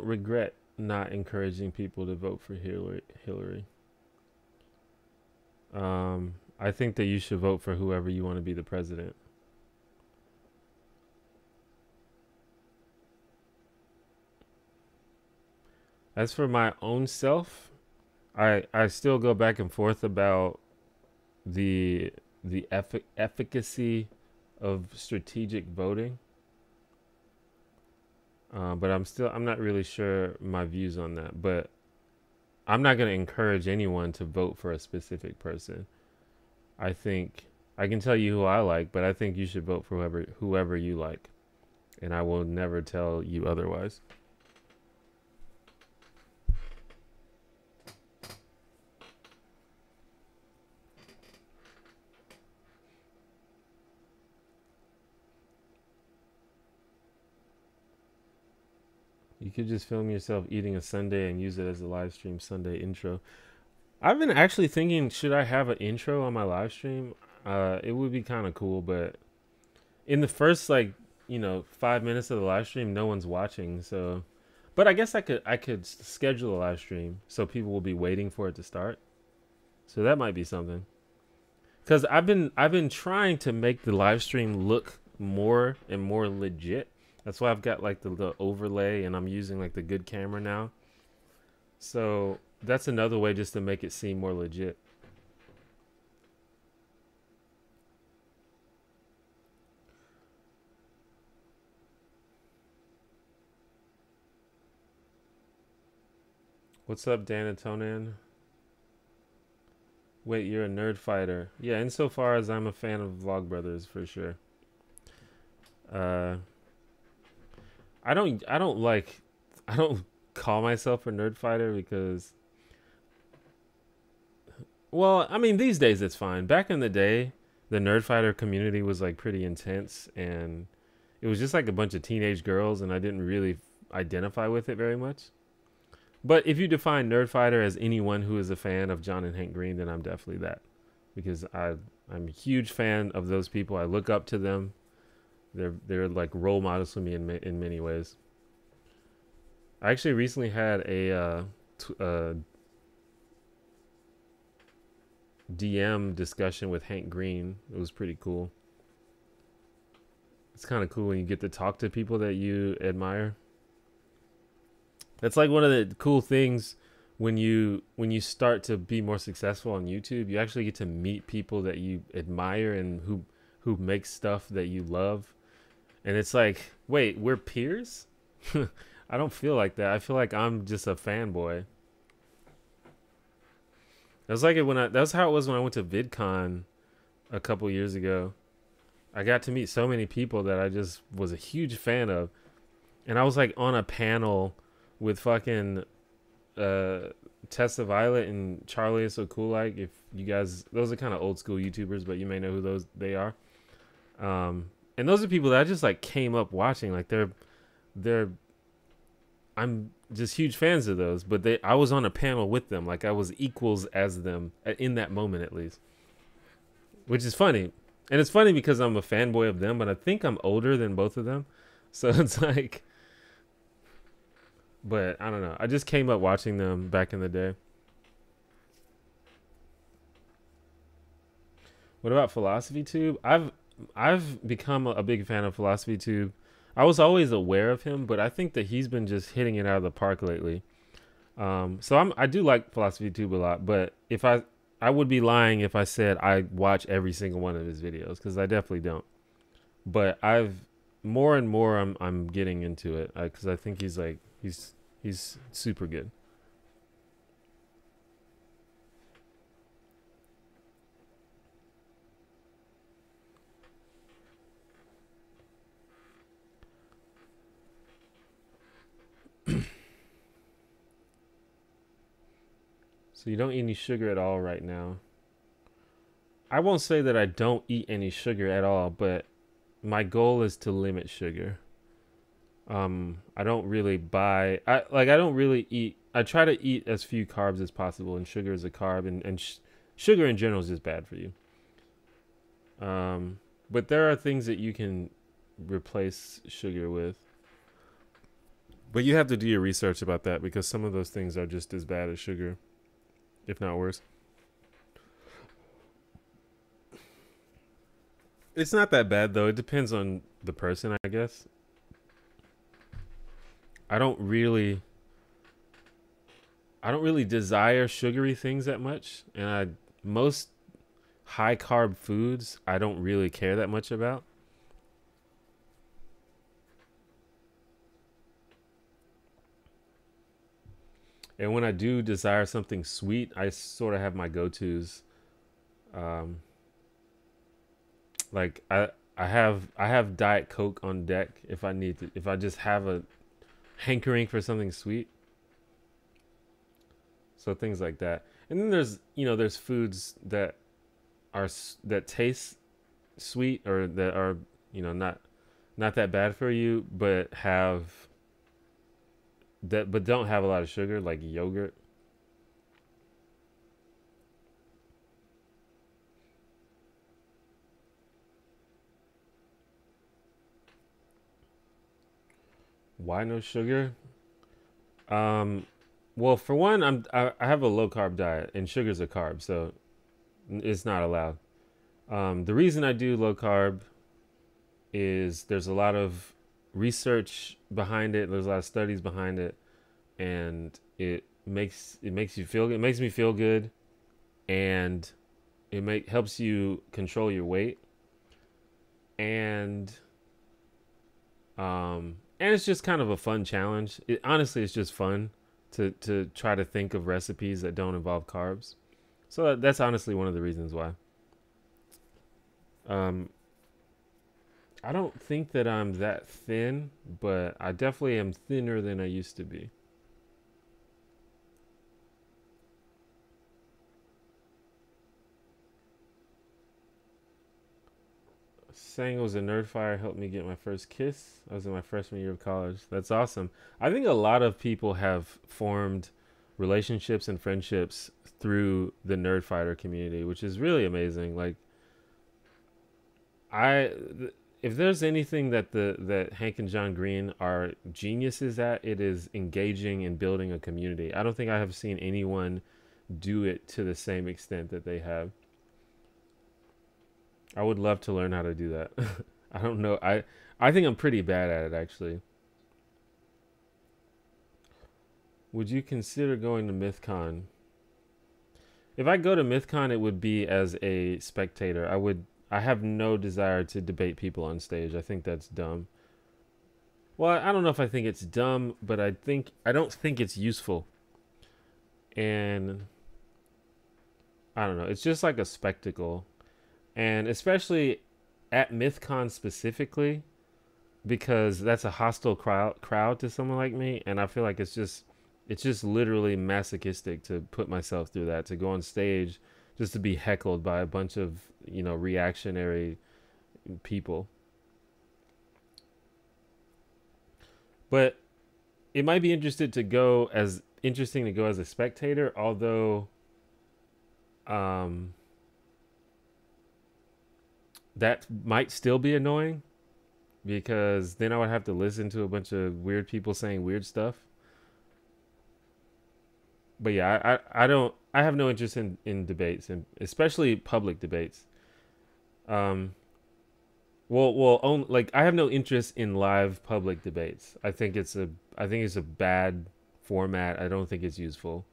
regret not encouraging people to vote for Hillary. I think that you should vote for whoever you want to be the president. As for my own self, I still go back and forth about the efficacy of strategic voting. But I'm not really sure my views on that. But I'm not going to encourage anyone to vote for a specific person. I think I can tell you who I like, but I think you should vote for whoever you like. And I will never tell you otherwise. You could just film yourself eating a sundae and use it as a live stream Sunday intro. I've been actually thinking, should I have an intro on my live stream? It would be kind of cool, but in the first 5 minutes of the live stream, no one's watching. So, but I guess I could schedule a live stream so people will be waiting for it to start. So that might be something. Because I've been trying to make the live stream look more and more legit. That's why I've got like the overlay and I'm using like the good camera now. So that's another way just to make it seem more legit. What's up, Dan Antonin? Wait, you're a nerd fighter. Yeah, insofar as I'm a fan of Vlogbrothers for sure. I don't call myself a nerd fighter because, well, I mean, these days it's fine. Back in the day, the nerd fighter community was like pretty intense and it was just like a bunch of teenage girls and I didn't really identify with it very much. But if you define nerd fighter as anyone who is a fan of John and Hank Green, then I'm definitely that, because I'm a huge fan of those people. I look up to them. They're like role models for me in many ways. I actually recently had DM discussion with Hank Green. It was pretty cool. It's kind of cool when you get to talk to people that you admire. That's like one of the cool things when you start to be more successful on YouTube. You actually get to meet people that you admire and who make stuff that you love. And it's like, wait, we're peers? I don't feel like that. I feel like I'm just a fanboy. That's like it when that's how it was when I went to VidCon a couple years ago. I got to meet so many people that I just was a huge fan of. And I was like on a panel with fucking Tessa Violet and Charlie Is So Cool. Like, if you guys, those are kind of old school YouTubers, but you may know who they are. And those are people that I just like came up watching. Like I'm just huge fans of those, but I was on a panel with them. Like I was equals as them in that moment, at least, which is funny. And it's funny because I'm a fanboy of them, but I think I'm older than both of them. So it's like, but I don't know. I just came up watching them back in the day. What about Philosophy Tube? I've become a big fan of Philosophy Tube. I was always aware of him, but I think that he's been just hitting it out of the park lately. So I do like Philosophy Tube a lot, but if I would be lying if I said I watch every single one of his videos, because I definitely don't. But more and more I'm getting into it because I think he's super good. So you don't eat any sugar at all right now. I won't say that I don't eat any sugar at all, but my goal is to limit sugar. I don't really I don't really eat. I try to eat as few carbs as possible, and sugar is a carb, and sugar in general is just bad for you. But there are things that you can replace sugar with. But you have to do your research about that, because some of those things are just as bad as sugar, if not worse. It's not that bad though. It depends on the person, I guess. I don't really desire sugary things that much, and most high carb foods I don't really care that much about. And when I do desire something sweet, I sort of have my go-tos. Like I have Diet Coke on deck if I need to, if I just have a hankering for something sweet. So things like that. And then there's foods that taste sweet, or that are, not that bad for you, but don't have a lot of sugar, like yogurt. Why no sugar? Well, for one, I have a low carb diet, and sugar's a carb, so it's not allowed. The reason I do low carb is there's a lot of research behind it. There's a lot of studies behind it, and it makes you feel good. It makes me feel good, and helps you control your weight, and it's just kind of a fun challenge. Honestly, it's just fun to try to think of recipes that don't involve carbs. So that's honestly one of the reasons why. I don't think that I'm that thin, but I definitely am thinner than I used to be. Saying it was a nerd fire helped me get my first kiss. I was in my freshman year of college. That's awesome. I think a lot of people have formed relationships and friendships through the nerd fighter community, which is really amazing. Like, if there's anything that Hank and John Green are geniuses at, it is engaging and building a community. I don't think I have seen anyone do it to the same extent that they have. I would love to learn how to do that. I don't know. I think I'm pretty bad at it, actually. Would you consider going to MythCon? If I go to MythCon, it would be as a spectator. I have no desire to debate people on stage. I think that's dumb. Well, I don't know if I think it's dumb, but I don't think it's useful. And I don't know. It's just like a spectacle. And especially at MythCon specifically, because that's a hostile crowd to someone like me, and I feel like it's just literally masochistic to put myself through that, to go on stage just to be heckled by a bunch of, reactionary people. But it might be interesting to go as a spectator, although that might still be annoying, because then I would have to listen to a bunch of weird people saying weird stuff. But yeah, I have no interest in debates, and especially public debates. Like, I have no interest in live public debates. I think it's a bad format. I don't think it's useful.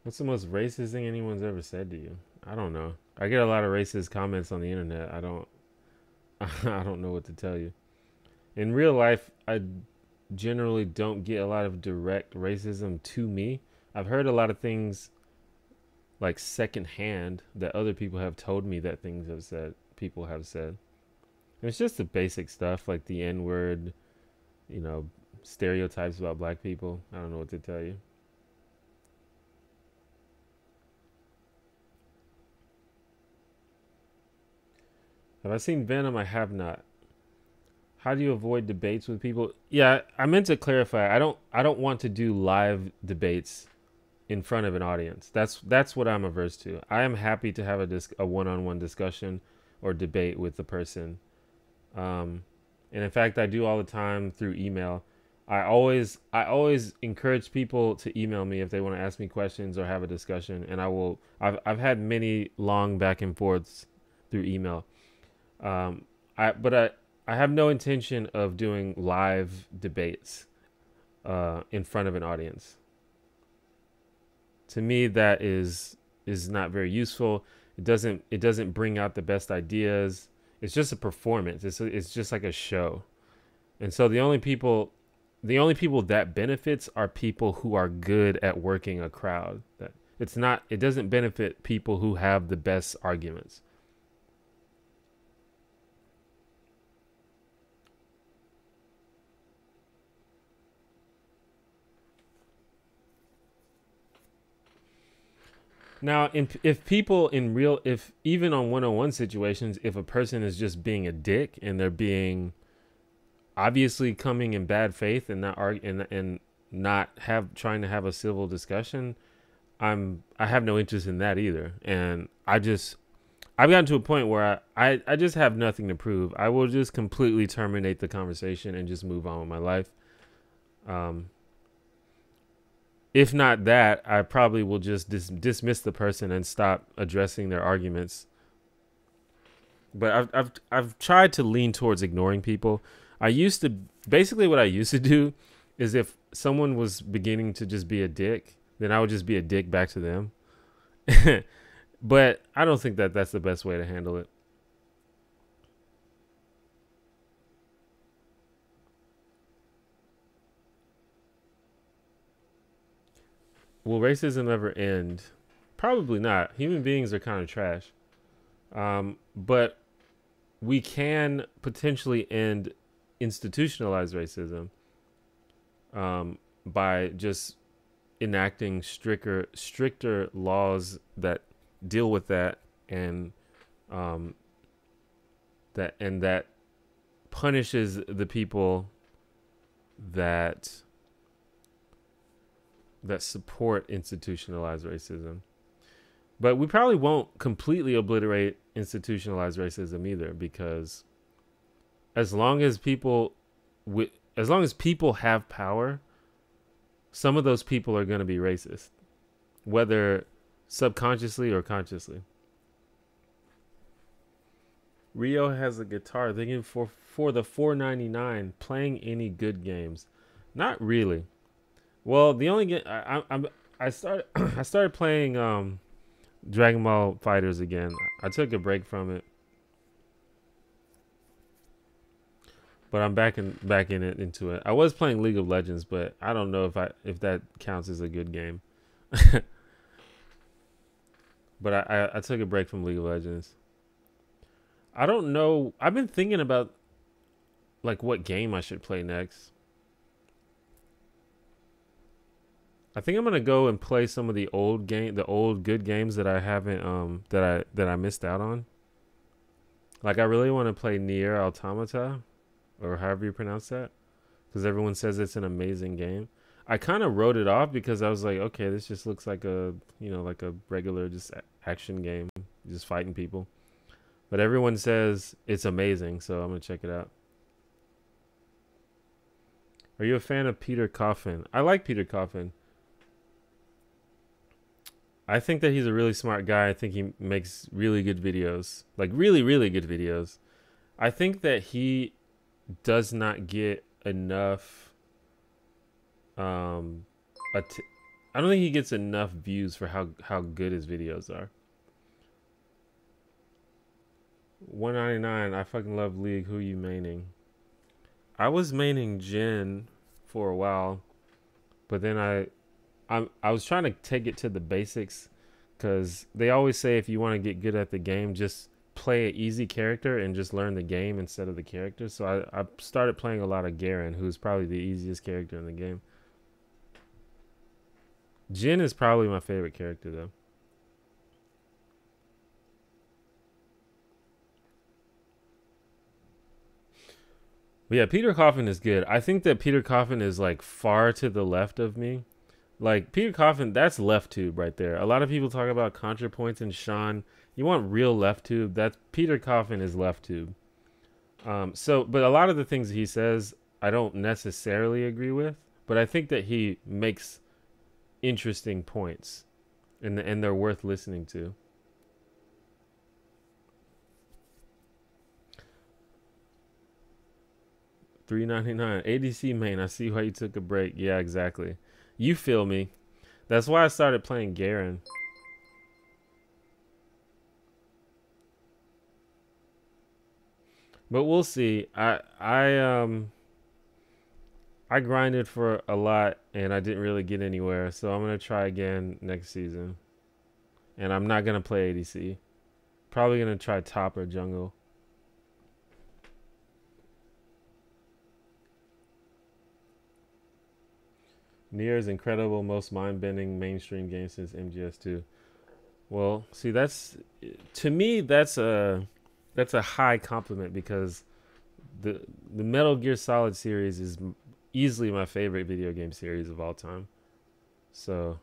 What's the most racist thing anyone's ever said to you? I don't know. I get a lot of racist comments on the internet. I don't know what to tell you. In real life, I generally don't get a lot of direct racism to me. I've heard a lot of things like secondhand that other people have told me that people have said. And it's just the basic stuff like the N-word, stereotypes about black people. I don't know what to tell you. Have I seen Venom? I have not. How do you avoid debates with people? Yeah, I meant to clarify. I don't want to do live debates in front of an audience. That's what I'm averse to. I am happy to have a one-on-one discussion or debate with the person. And in fact, I do all the time through email. I always encourage people to email me if they want to ask me questions or have a discussion, and I've had many long back and forths through email. I have no intention of doing live debates in front of an audience. To me, that is not very useful. It doesn't bring out the best ideas. It's just a performance. It's just like a show. And so the only people that benefits are people who are good at working a crowd. It doesn't benefit people who have the best arguments. Now, if even on one-on-one situations, if a person is just being a dick and they're being obviously coming in bad faith and not trying to have a civil discussion, I have no interest in that either. And I've gotten to a point where I just have nothing to prove. I will just completely terminate the conversation and just move on with my life. If not that, I probably will just dismiss the person and stop addressing their arguments. But I've tried to lean towards ignoring people. What I used to do is, if someone was beginning to just be a dick, then I would just be a dick back to them. But I don't think that that's the best way to handle it. Will racism ever end? Probably not. Human beings are kind of trash. But we can potentially end institutionalized racism by just enacting stricter laws that deal with that, and that punishes the people that support institutionalized racism. But we probably won't completely obliterate institutionalized racism either, because as long as people, as long as people have power, some of those people are going to be racist, whether subconsciously or consciously. Rio has a guitar. Thinking for the $4.99, playing any good games. Not really. Well, the only game I started I started playing Dragon Ball Fighters again. I took a break from it, but I'm back in it into it. I was playing League of Legends, but I don't know if that counts as a good game. But I took a break from League of Legends. I don't know. I've been thinking about like what game I should play next. I think I'm gonna go and play some of the old good games that I haven't that I missed out on. Like I really want to play Nier Automata, or however you pronounce that, because everyone says it's an amazing game. I kind of wrote it off because I was like, okay, this just looks like like a regular just action game, just fighting people. But everyone says it's amazing, so I'm gonna check it out. Are you a fan of Peter Coffin? I like Peter Coffin. I think that he's a really smart guy. I think he makes really good videos. Like really, really good videos. I think that he does not get enough I don't think he gets enough views for how good his videos are. $1.99. I fucking love League. Who you maining? I was maining Jin for a while, but then I was trying to take it to the basics, because they always say if you want to get good at the game, just play an easy character and just learn the game instead of the character. So I started playing a lot of Garen, who's probably the easiest character in the game. Jin is probably my favorite character though. But yeah, Peter Coffin is good. I think that Peter Coffin is like far to the left of me. Like Peter Coffin, that's left tube right there. A lot of people talk about ContraPoints and Sean. You want real left tube? That's Peter Coffin is left tube. But a lot of the things he says, I don't necessarily agree with. But I think that he makes interesting points, and they're worth listening to. $3.99 ADC main. I see why you took a break. Yeah, exactly. You feel me? That's why I started playing Garen. But we'll see. I grinded for a lot and I didn't really get anywhere, so I'm gonna try again next season. And I'm not gonna play ADC. Probably gonna try top or jungle. Nier is incredible, most mind-bending mainstream game since MGS2. Well, see, to me that's a high compliment, because the Metal Gear Solid series is easily my favorite video game series of all time. So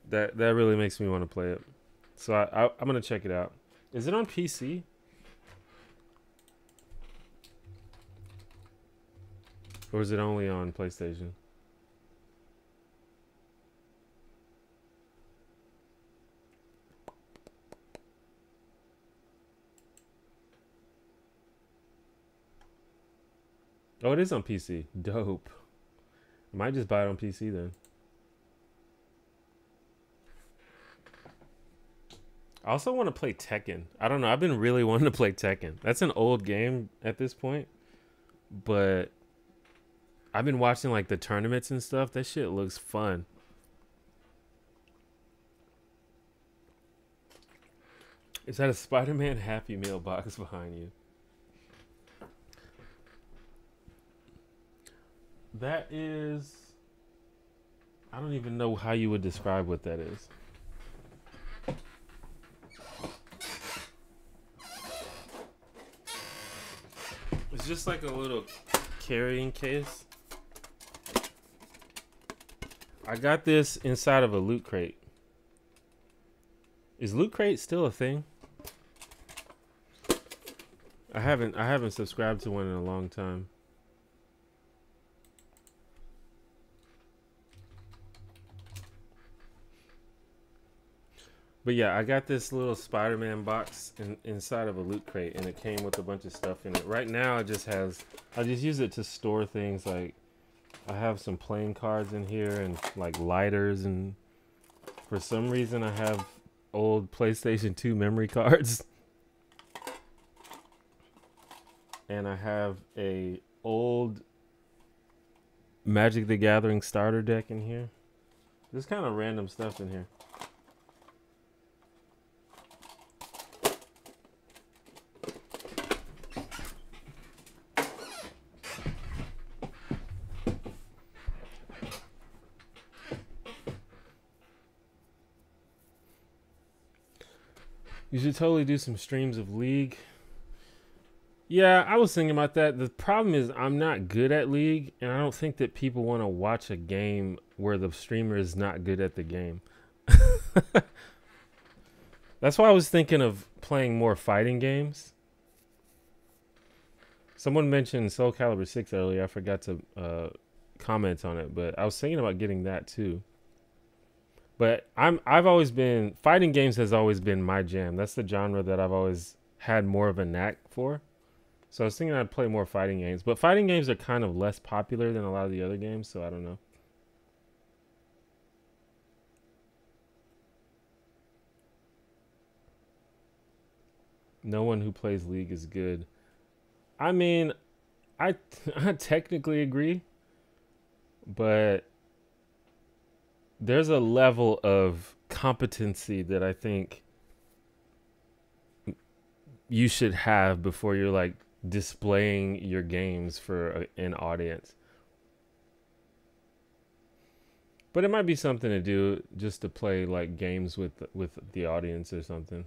that really makes me want to play it. So I'm gonna check it out. Is it on PC? Or is it only on PlayStation? Oh, it is on PC. Dope. I might just buy it on PC then. I also want to play Tekken. I don't know. I've been really wanting to play Tekken. That's an old game at this point, but I've been watching like the tournaments and stuff. That shit looks fun. Is that a Spider-Man Happy Meal box behind you? That is... I don't even know how you would describe what that is. It's just like a little carrying case. I got this inside of a loot crate. Is loot crate still a thing? I haven't subscribed to one in a long time. But yeah, I got this little Spider-Man box inside of a loot crate, and it came with a bunch of stuff in it. Right now, I just use it to store things. Like, I have some playing cards in here and like lighters, and for some reason, I have old PlayStation 2 memory cards, and I have a old Magic the Gathering starter deck in here. There's kind of random stuff in here. You should totally do some streams of League. Yeah, I was thinking about that. The problem is I'm not good at League, and I don't think that people want to watch a game where the streamer is not good at the game. That's why I was thinking of playing more fighting games. Someone mentioned Soul Calibur 6 earlier. I forgot to comment on it, but I was thinking about getting that too. But I've always been, fighting games has always been my jam. That's the genre that I've always had more of a knack for. So I was thinking I'd play more fighting games, but fighting games are kind of less popular than a lot of the other games, so I don't know. No one who plays League is good. I mean, I technically agree, but there's a level of competency that I think you should have before you're like displaying your games for an audience. But it might be something to do just to play like games with the audience or something.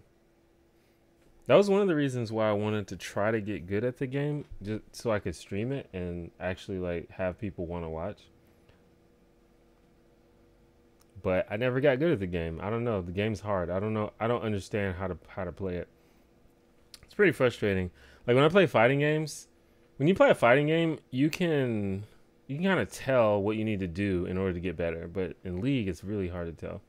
That was one of the reasons why I wanted to try to get good at the game, just so I could stream it and actually like have people want to watch. But I never got good at the game. I don't know. The game's hard. I don't know. I don't understand how to play it. It's pretty frustrating. Like when I play fighting games, when you play a fighting game, you can kind of tell what you need to do in order to get better. But in League, it's really hard to tell.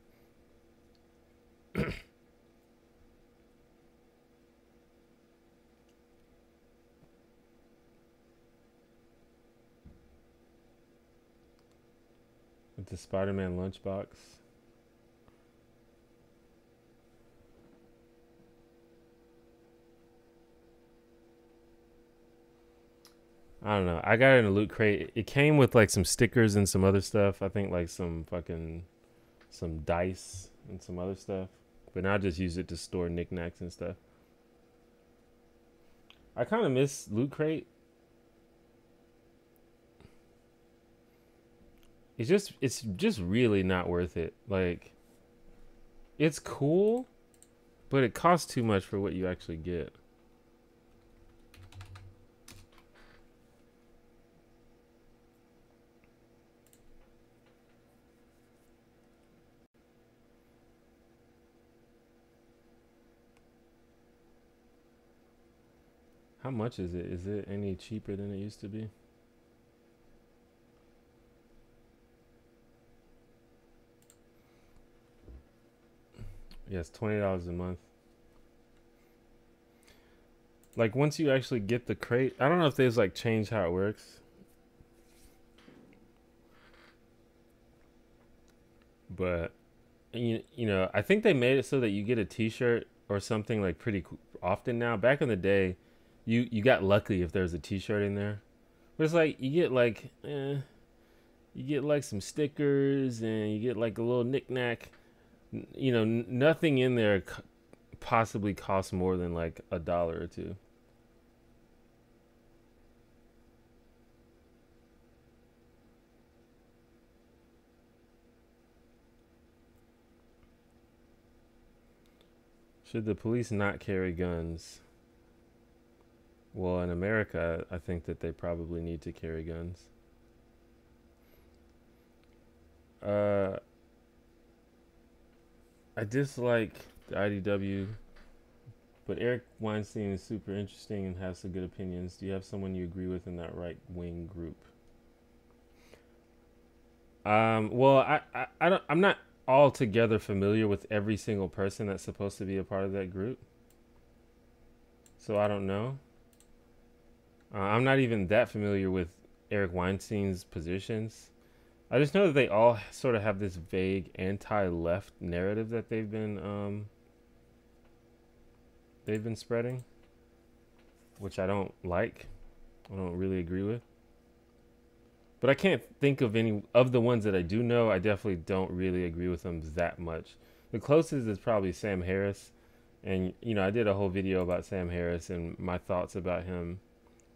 With the Spider-Man lunchbox. I don't know. I got it in a loot crate. It came with like some stickers and some other stuff. I think like some dice and some other stuff. But now I just use it to store knickknacks and stuff. I kind of miss loot crate. It's just really not worth it. Like, it's cool, but it costs too much for what you actually get. How much is it? Is it any cheaper than it used to be? Yes, $20 a month. Like once you actually get the crate, I don't know if they've like changed how it works. But you know, I think they made it so that you get a t-shirt or something like pretty often now. Back in the day, you got lucky if there's a t-shirt in there. But it's like you get like some stickers and you get like a little knickknack. You know, nothing in there possibly costs more than like $1 or $2. Should the police not carry guns? Well, in America, I think that they probably need to carry guns. Uh, I dislike the IDW, but Eric Weinstein is super interesting and has some good opinions. Do you have someone you agree with in that right wing group? Well, I don't, I'm not altogether familiar with every single person that's supposed to be a part of that group, so I don't know. I'm not even that familiar with Eric Weinstein's positions. I just know that they all sort of have this vague anti-left narrative that they've been spreading, which I don't like. I don't really agree with. But I can't think of any of the ones that I do know. I definitely don't really agree with them that much. The closest is probably Sam Harris, and I did a whole video about Sam Harris and my thoughts about him.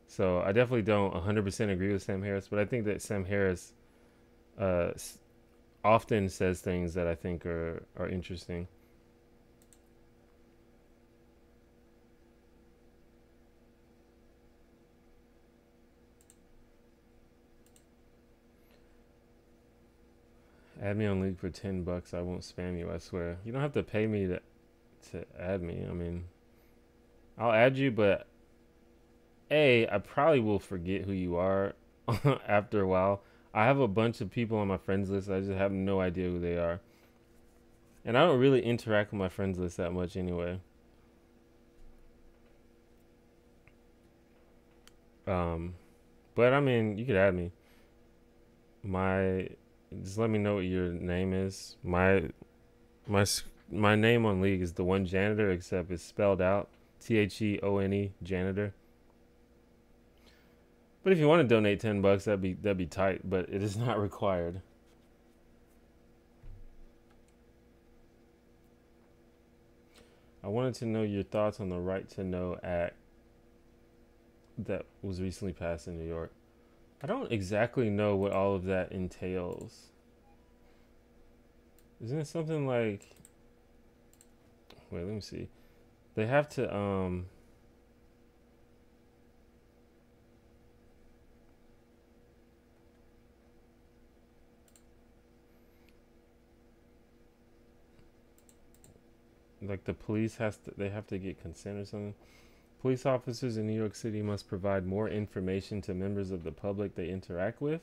So I definitely don't 100% agree with Sam Harris, but I think that Sam Harris uh, often says things that I think are interesting. Add me on League for $10. I won't spam you. I swear. You don't have to pay me to add me. I mean, I'll add you, but I probably will forget who you are after a while. I have a bunch of people on my friends list. I just have no idea who they are, and I don't really interact with my friends list that much anyway. Um, but I mean, you could add me. My Just let me know what your name is. My my name on League is the one janitor, except it's spelled out THEONE janitor. But if you want to donate $10, that'd be tight. But it is not required. I wanted to know your thoughts on the right to know act that was recently passed in New York. I don't exactly know what all of that entails. Isn't it something like? Wait, let me see. They have to like the police they have to get consent or something. Police officers in New York City must provide more information to members of the public they interact with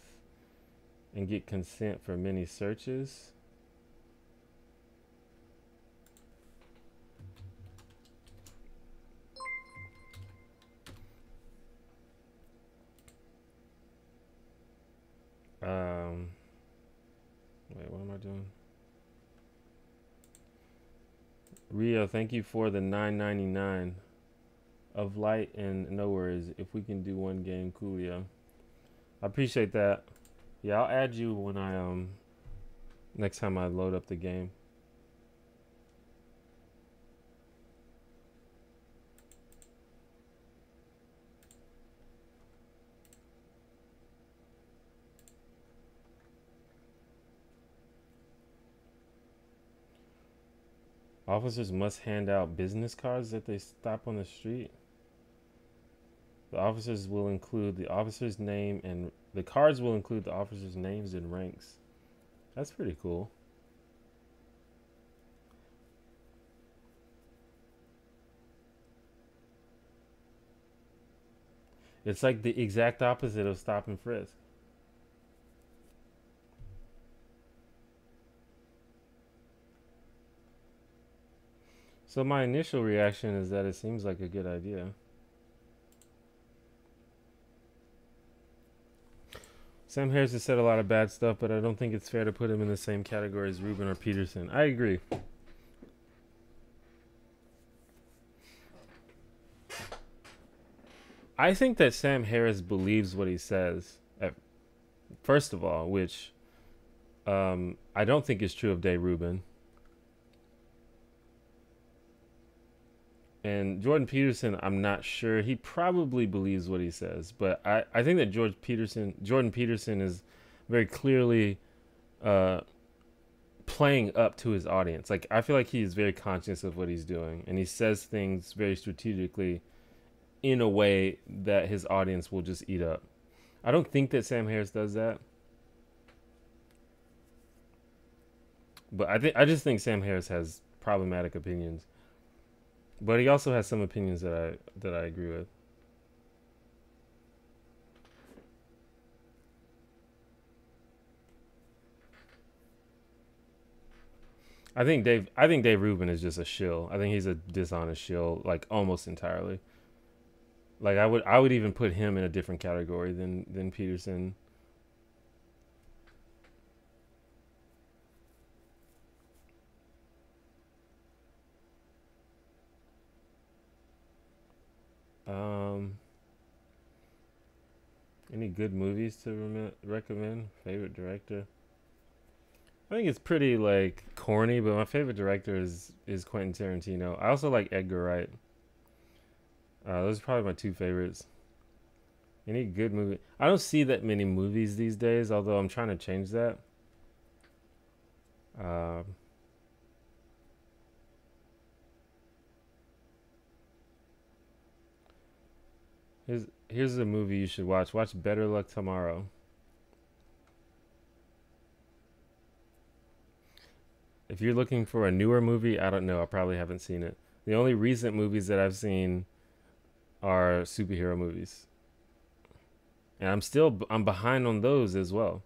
and get consent for many searches. Wait, what am I doing? Rio, thank you for the $9.99 of light and no worries. If we can do one game, coolio. I appreciate that. Yeah, I'll add you when I next time I load up the game. Officers must hand out business cards that they stop on the street. The officers will include the officer's name and the cards will include the officers' names and ranks. That's pretty cool. It's like the exact opposite of stop and frisk. So my initial reaction is that it seems like a good idea. Sam Harris has said a lot of bad stuff, but I don't think it's fair to put him in the same category as Rubin or Peterson. I agree. I think that Sam Harris believes what he says, first of all, which I don't think is true of Dave Rubin. And Jordan Peterson, I'm not sure. He probably believes what he says, but I think that Jordan Peterson is very clearly playing up to his audience. Like, I feel like he is very conscious of what he's doing, and he says things very strategically in a way that his audience will just eat up. I don't think that Sam Harris does that. But I just think Sam Harris has problematic opinions. But he also has some opinions that I agree with. I think Dave Rubin is just a shill. I think he's a dishonest shill, like almost entirely. Like I would even put him in a different category than Peterson. Um, any good movies to recommend? Favorite director? I think it's pretty like corny, but my favorite director is Quentin Tarantino. I also like Edgar Wright. Those are probably my two favorites. Any good movie? I don't see that many movies these days, although I'm trying to change that. Um, here's a movie you should watch. Watch Better Luck Tomorrow. If you're looking for a newer movie, I don't know. I probably haven't seen it. The only recent movies that I've seen are superhero movies, and I'm behind on those as well.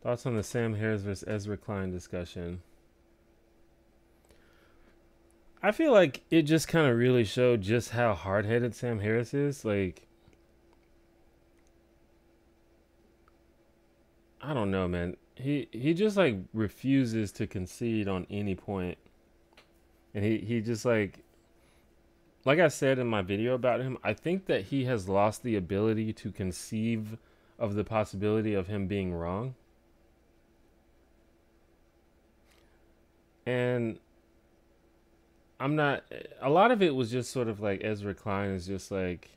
Thoughts on the Sam Harris versus Ezra Klein discussion? I feel like it just kind of really showed just how hard headed Sam Harris is. Like, I don't know, man. He just like refuses to concede on any point, and he just like I said in my video about him, I think that he has lost the ability to conceive of the possibility of him being wrong. And I'm not, a lot of it was just sort of like Ezra Klein is just like,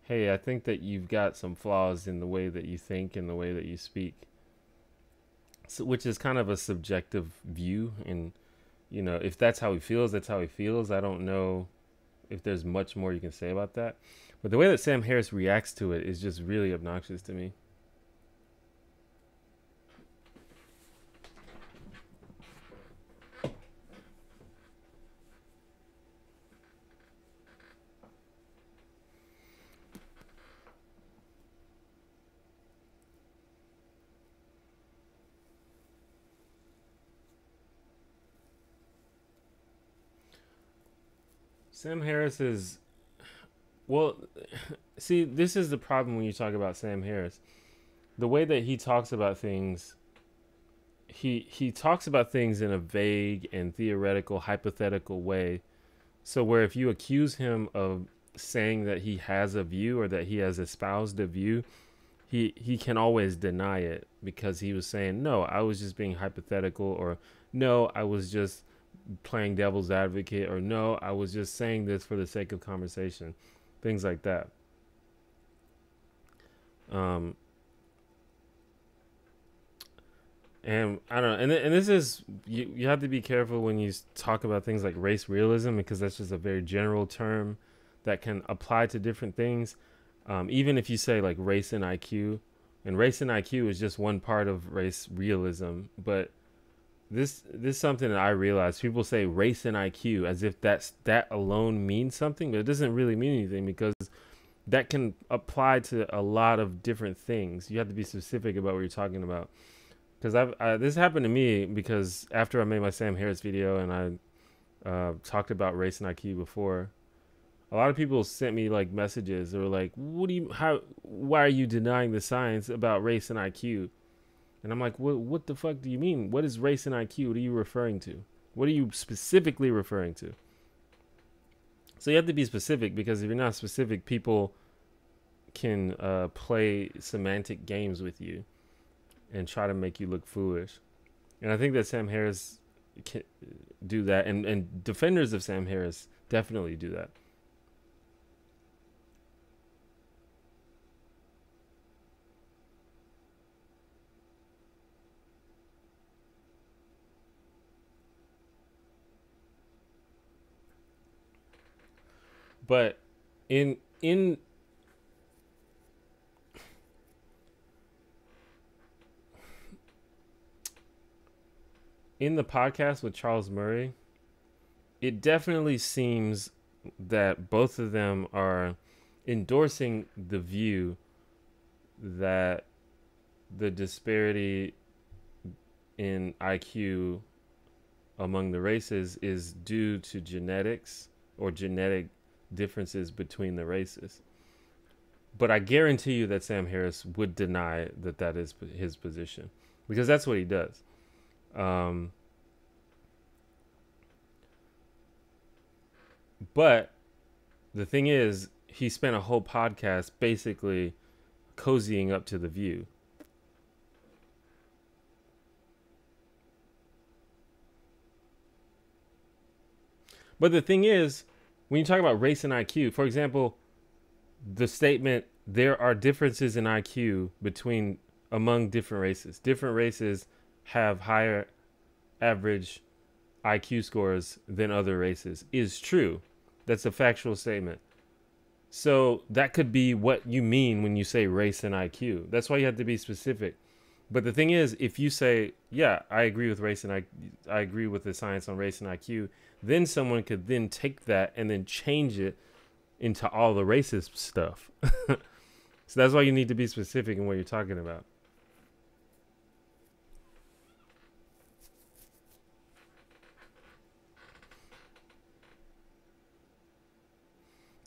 hey, I think that you've got some flaws in the way that you think and the way that you speak. So, which is kind of a subjective view. And, you know, if that's how he feels, that's how he feels. I don't know if there's much more you can say about that. But the way that Sam Harris reacts to it is just really obnoxious to me. Sam Harris is, well, see, this is the problem when you talk about Sam Harris. The way that he talks about things, he talks about things in a vague and theoretical, hypothetical way. So where if you accuse him of saying that he has a view or that he has espoused a view, he can always deny it because he was saying, no, I was just being hypothetical, or no, I was just playing devil's advocate, or no, I was just saying this for the sake of conversation, things like that. Um, and I don't know, and this is you have to be careful when you talk about things like race realism because that's just a very general term that can apply to different things. Even if you say like race and IQ, and race and IQ is just one part of race realism, but this is something that I realize. People say race and IQ as if that alone means something, but it doesn't really mean anything because that can apply to a lot of different things. You have to be specific about what you're talking about. Because this happened to me because after I made my Sam Harris video and I talked about race and IQ before, a lot of people sent me like messages. They were like, why are you denying the science about race and IQ? And I'm like, what the fuck do you mean? What is race and IQ? What are you referring to? What are you specifically referring to? So you have to be specific because if you're not specific, people can play semantic games with you and try to make you look foolish. And I think that Sam Harris can do that, and defenders of Sam Harris definitely do that. But in in the podcast with Charles Murray, it definitely seems that both of them are endorsing the view that the disparity in IQ among the races is due to genetics or genetic differences between the races. But I guarantee you that Sam Harris would deny that that is his position, because that's what he does. Um, but the thing is, he spent a whole podcast basically cozying up to the view. But the thing is, when you talk about race and IQ, for example, the statement there are differences in IQ between among different races. Different races have higher average IQ scores than other races is true. That's a factual statement. So that could be what you mean when you say race and IQ. That's why you have to be specific. But the thing is, if you say, yeah, I agree with race and I agree with the science on race and IQ, then someone could then take that and then change it into all the racist stuff. So that's why you need to be specific in what you're talking about.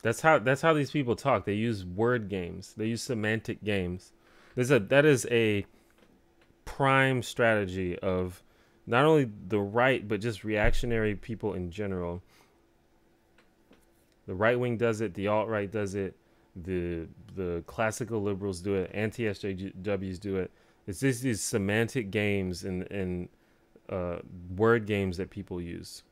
That's how these people talk. They use word games. They use semantic games. That is a prime strategy of not only the right but just reactionary people in general. The right wing does it. The alt right does it. The classical liberals do it. Anti SJWs do it. It's just these semantic games and word games that people use.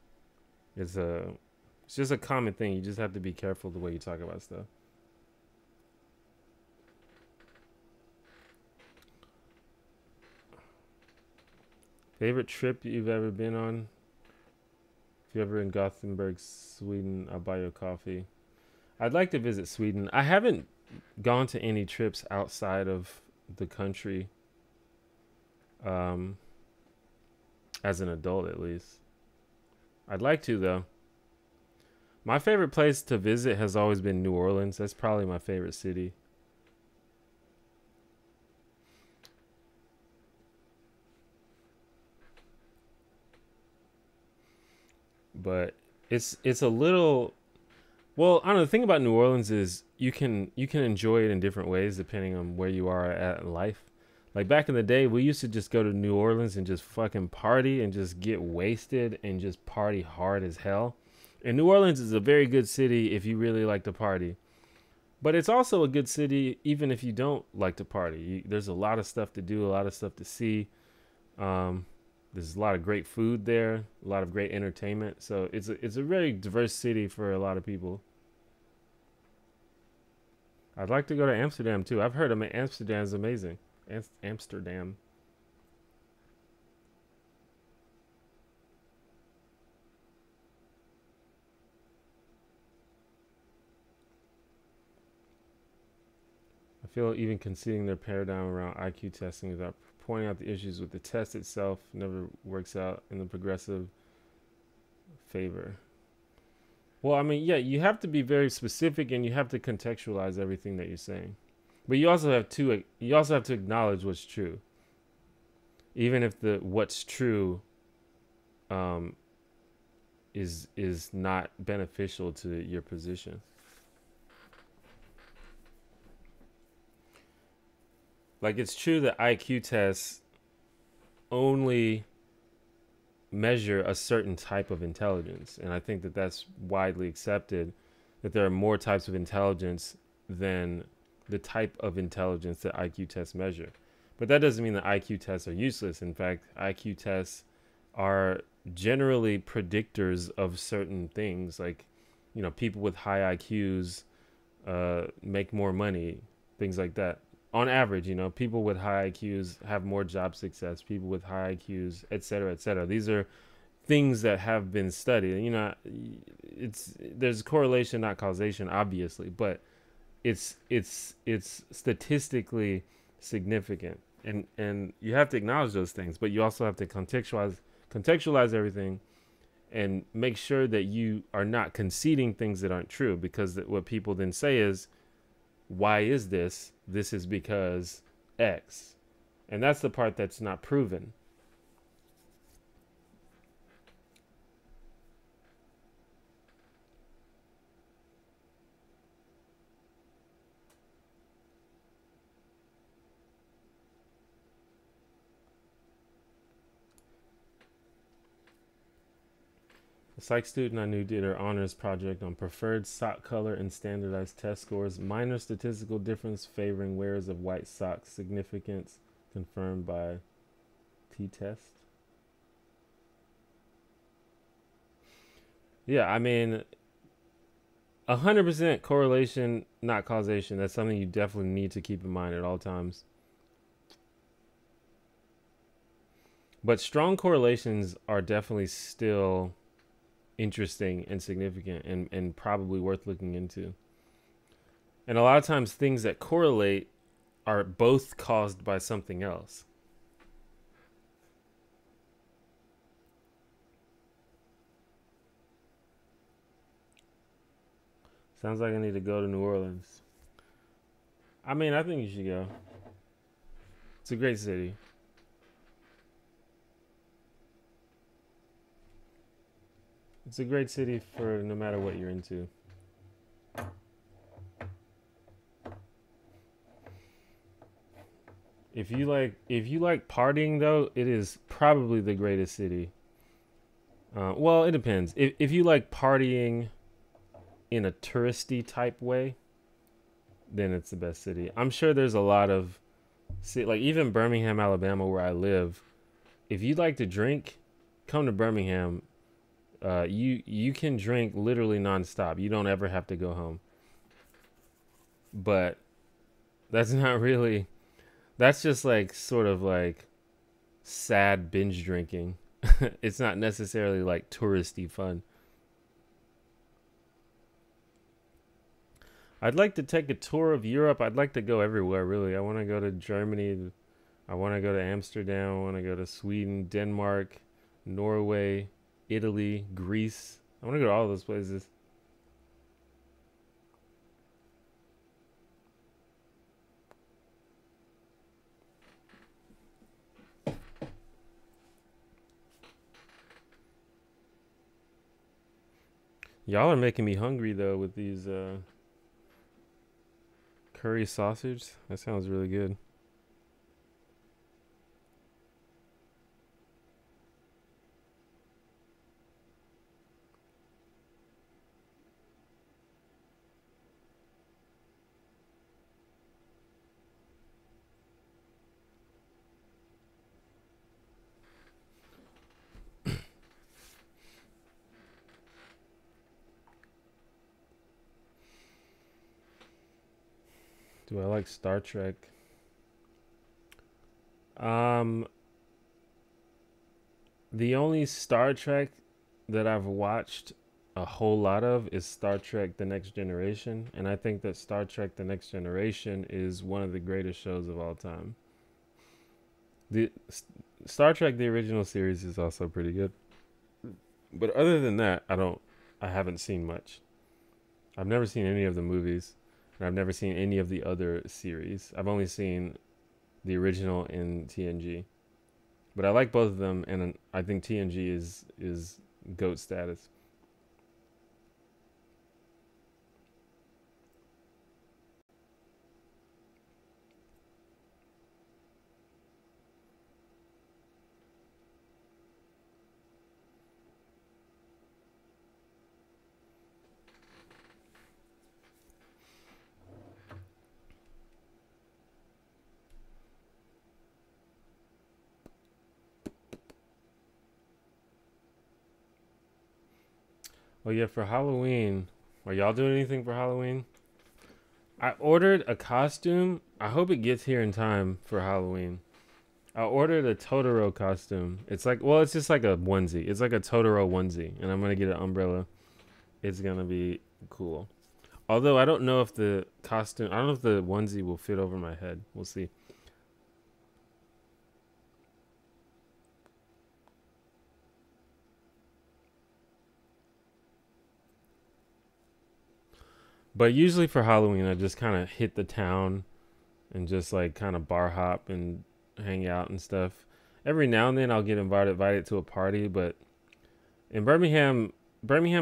It's just a common thing. You just have to be careful the way you talk about stuff. Favorite trip you've ever been on? If you're ever in Gothenburg, Sweden, I'll buy you a coffee. I'd like to visit Sweden. I haven't gone to any trips outside of the country, um, as an adult at least. I'd like to though. My favorite place to visit has always been New Orleans. That's probably my favorite city. But it's a little, well, I don't know. The thing about New Orleans is you can enjoy it in different ways depending on where you are at in life. Like back in the day, we used to just go to New Orleans and just fucking party and just get wasted and just party hard as hell. And New Orleans is a very good city if you really like to party. But it's also a good city even if you don't like to party. There's a lot of stuff to do, a lot of stuff to see. Um, there's a lot of great food there, a lot of great entertainment. So it's a very diverse city for a lot of people. I'd like to go to Amsterdam too. I've heard Amsterdam is amazing. Amsterdam. I feel even conceding their paradigm around IQ testing without pointing out the issues with the test itself never works out in the progressive favor. Well, I mean, yeah, you have to be very specific and you have to contextualize everything that you're saying. But you also have to acknowledge what's true. Even if the what's true um is not beneficial to your position. Like it's true that IQ tests only measure a certain type of intelligence, and I think that that's widely accepted that there are more types of intelligence than the type of intelligence that IQ tests measure. But that doesn't mean that IQ tests are useless. In fact, IQ tests are generally predictors of certain things, like people with high IQs make more money, things like that. On average, people with high IQs have more job success, people with high IQs, et cetera, et cetera. These are things that have been studied. there's correlation, not causation, obviously, but it's statistically significant, and you have to acknowledge those things, but you also have to contextualize everything and make sure that you are not conceding things that aren't true, because what people then say is, why is this? This is because X. And that's the part that's not proven. A psych student I knew did her honors project on preferred sock color and standardized test scores. Minor statistical difference favoring wearers of white socks. Significance confirmed by t-test. Yeah, I mean, 100% correlation, not causation. That's something you definitely need to keep in mind at all times. But strong correlations are definitely still interesting and significant, and probably worth looking into. And a lot of times things that correlate are both caused by something else. Sounds like I need to go to New Orleans. I mean, I think you should go. It's a great city. It's a great city for no matter what you're into. If you like partying though, it is probably the greatest city. Well, it depends. If you like partying in a touristy type way, then it's the best city. I'm sure there's a lot of, like even Birmingham, Alabama, where I live. If you like to drink, come to Birmingham. You can drink literally nonstop. You don't ever have to go home. But that's not really. That's just like sort of like sad binge drinking. It's not necessarily like touristy fun. I'd like to take a tour of Europe. I'd like to go everywhere, really. I want to go to Germany. I want to go to Amsterdam. I want to go to Sweden, Denmark, Norway, Italy, Greece. I want to go to all those places. Y'all are making me hungry though with these curry sausage. That sounds really good. Do I like Star Trek? The only Star Trek that I've watched a whole lot of is Star Trek The Next Generation, and I think that Star Trek The Next Generation is one of the greatest shows of all time. The Star Trek the original series is also pretty good. But other than that, I haven't seen much. I've never seen any of the movies. And I've never seen any of the other series. I've only seen the original in TNG. But I like both of them, and I think TNG is GOAT status. Oh yeah, for Halloween, are y'all doing anything for Halloween? I ordered a costume. I hope it gets here in time for Halloween. I ordered a Totoro costume. It's like, well, it's just like a onesie. It's like a Totoro onesie, and I'm gonna get an umbrella. it's gonna be cool. Although I don't know if the costume, I don't know if the onesie will fit over my head. We'll see. But usually for Halloween, I just kind of hit the town and just like kind of bar hop and hang out and stuff. Every now and then I'll get invited to a party, but in Birmingham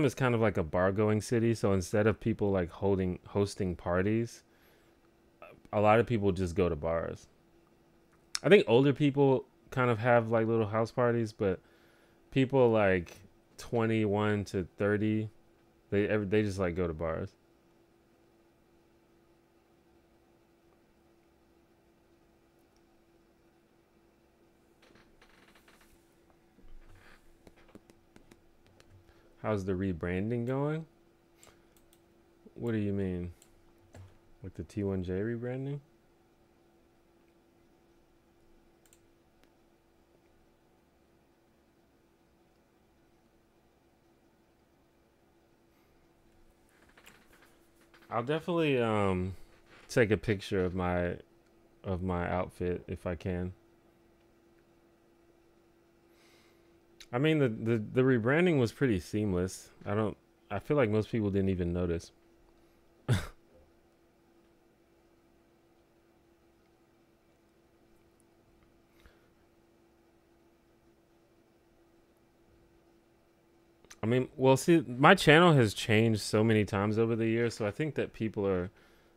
is kind of like a bar going city, so instead of people like hosting parties, a lot of people just go to bars. I think older people kind of have like little house parties, but people like 21 to 30, they just like go to bars. How's the rebranding going? What do you mean? Like the T1J rebranding? I'll definitely take a picture of my outfit if I can. I mean the rebranding was pretty seamless. I feel like most people didn't even notice. I mean, well, see, my channel has changed so many times over the years, so I think that people are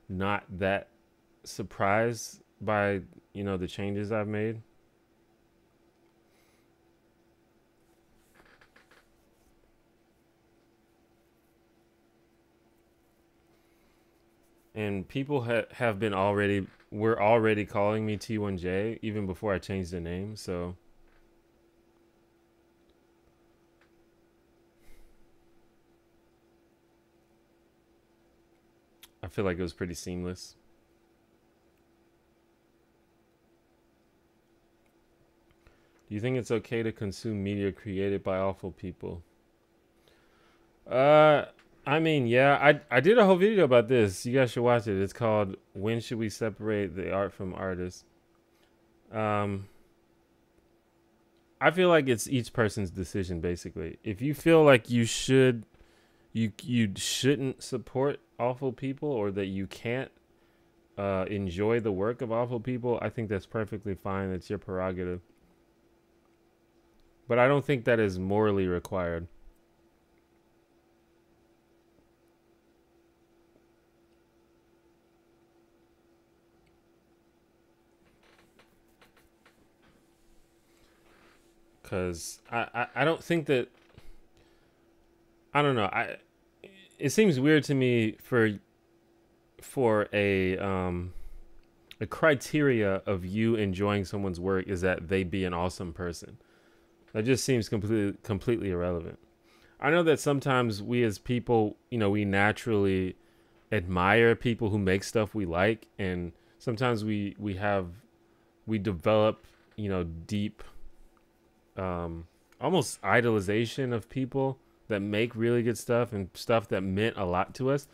not that surprised by, the changes I've made. And people have been were already calling me T1J even before I changed the name, so I feel like it was pretty seamless. Do you think it's okay to consume media created by awful people? Uh, I mean, yeah, I did a whole video about this. You guys should watch it. It's called "When Should We Separate the Art from Artists?" Um, I feel like it's each person's decision. Basically, if you feel like you shouldn't support awful people, or that you can't enjoy the work of awful people, I think that's perfectly fine. It's your prerogative. But I don't think that is morally required. Because I don't think that, I don't know, it seems weird to me for a criteria of you enjoying someone's work is that they be an awesome person. That just seems completely irrelevant. I know that sometimes we as people, we naturally admire people who make stuff we like, and sometimes we develop, deep almost idolization of people that make really good stuff and stuff that meant a lot to us.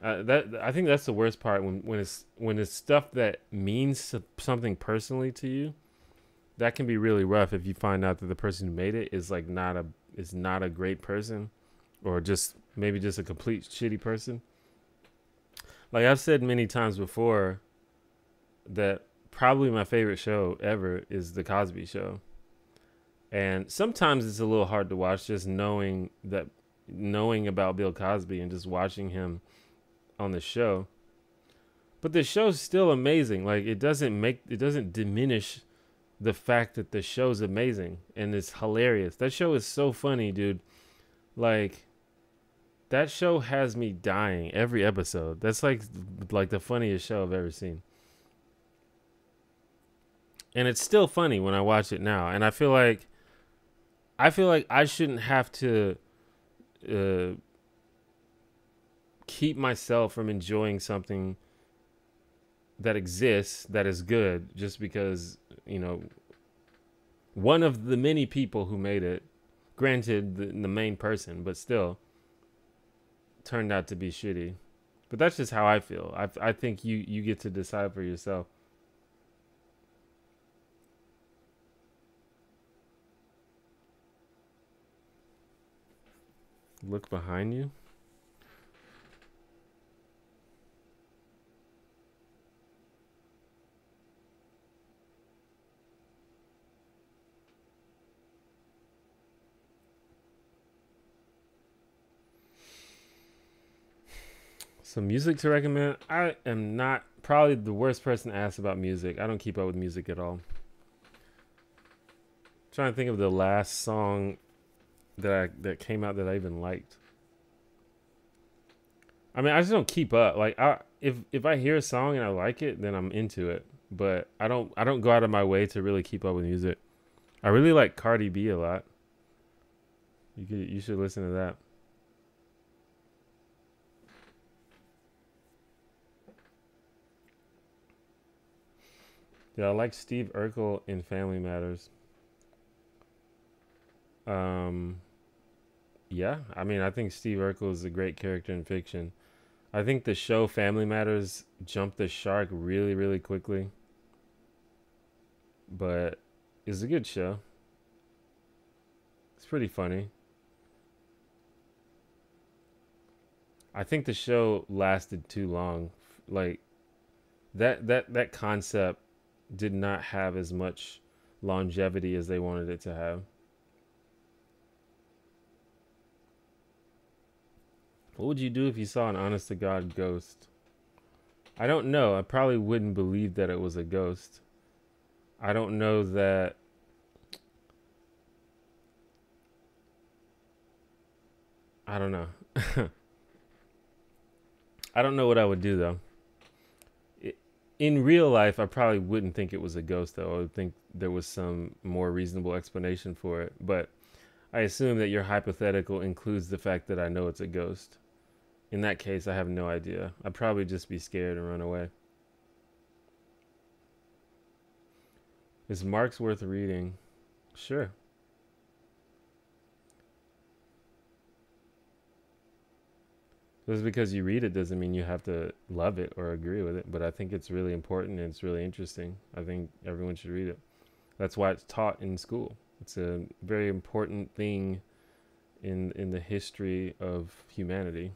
That I think that's the worst part when it's stuff that means something personally to you. That can be really rough if you find out that the person who made it is like not a great person, or just maybe just a complete shitty person. Like I've said many times before, that probably my favorite show ever is The Cosby Show. And sometimes it's a little hard to watch just knowing about Bill Cosby and just watching him on the show. But the show's still amazing. Like it doesn't diminish the fact that the show's amazing and it's hilarious. That show is so funny, dude. Like that show has me dying every episode. That's like the funniest show I've ever seen. And it's still funny when I watch it now. And I feel like I shouldn't have to keep myself from enjoying something that exists that is good just because, one of the many people who made it, granted the main person, but still, turned out to be shitty. But that's just how I feel. I think you get to decide for yourself. Look behind you. Some music to recommend. I am not probably the worst person to ask about music. I don't keep up with music at all. Trying to think of the last song that came out that I even liked. I mean, I just don't keep up. Like, if I hear a song and I like it, then I'm into it. But I don't go out of my way to really keep up with music. I really like Cardi B a lot. You should listen to that. Yeah, I like Steve Urkel in Family Matters. Yeah, I mean, I think Steve Urkel is a great character in fiction. I think the show Family Matters jumped the shark really, really quickly. But it's a good show. It's pretty funny. I think the show lasted too long. Like that concept did not have as much longevity as they wanted it to have. What would you do if you saw an honest to God ghost? I don't know. I probably wouldn't believe that it was a ghost. I don't know that. I don't know. I don't know what I would do though. In real life, I probably wouldn't think it was a ghost though. I would think there was some more reasonable explanation for it. But I assume that your hypothetical includes the fact that I know it's a ghost. In that case, I have no idea. I'd probably just be scared and run away. Is Marx worth reading? Sure. Just because you read it doesn't mean you have to love it or agree with it. But I think it's really important and it's really interesting. I think everyone should read it. That's why it's taught in school. It's a very important thing in the history of humanity.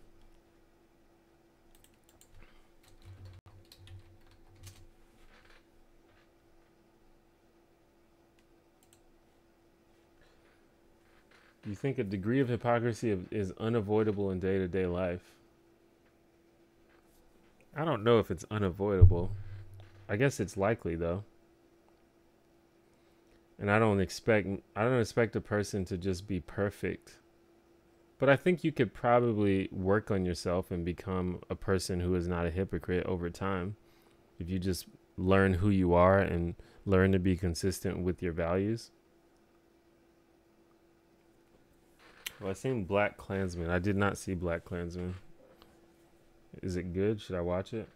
You think a degree of hypocrisy is unavoidable in day-to-day life? I don't know if it's unavoidable. I guess it's likely though. And I don't expect a person to just be perfect. But I think you could probably work on yourself and become a person who is not a hypocrite over time. If you just learn who you are and learn to be consistent with your values. Well, I seen Black Klansman. I did not see Black Klansman. Is it good? Should I watch it?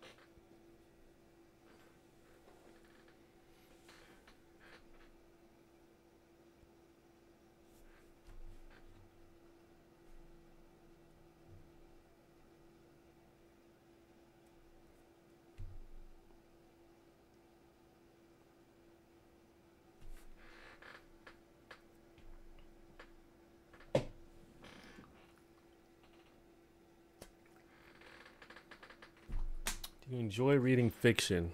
Do you enjoy reading fiction?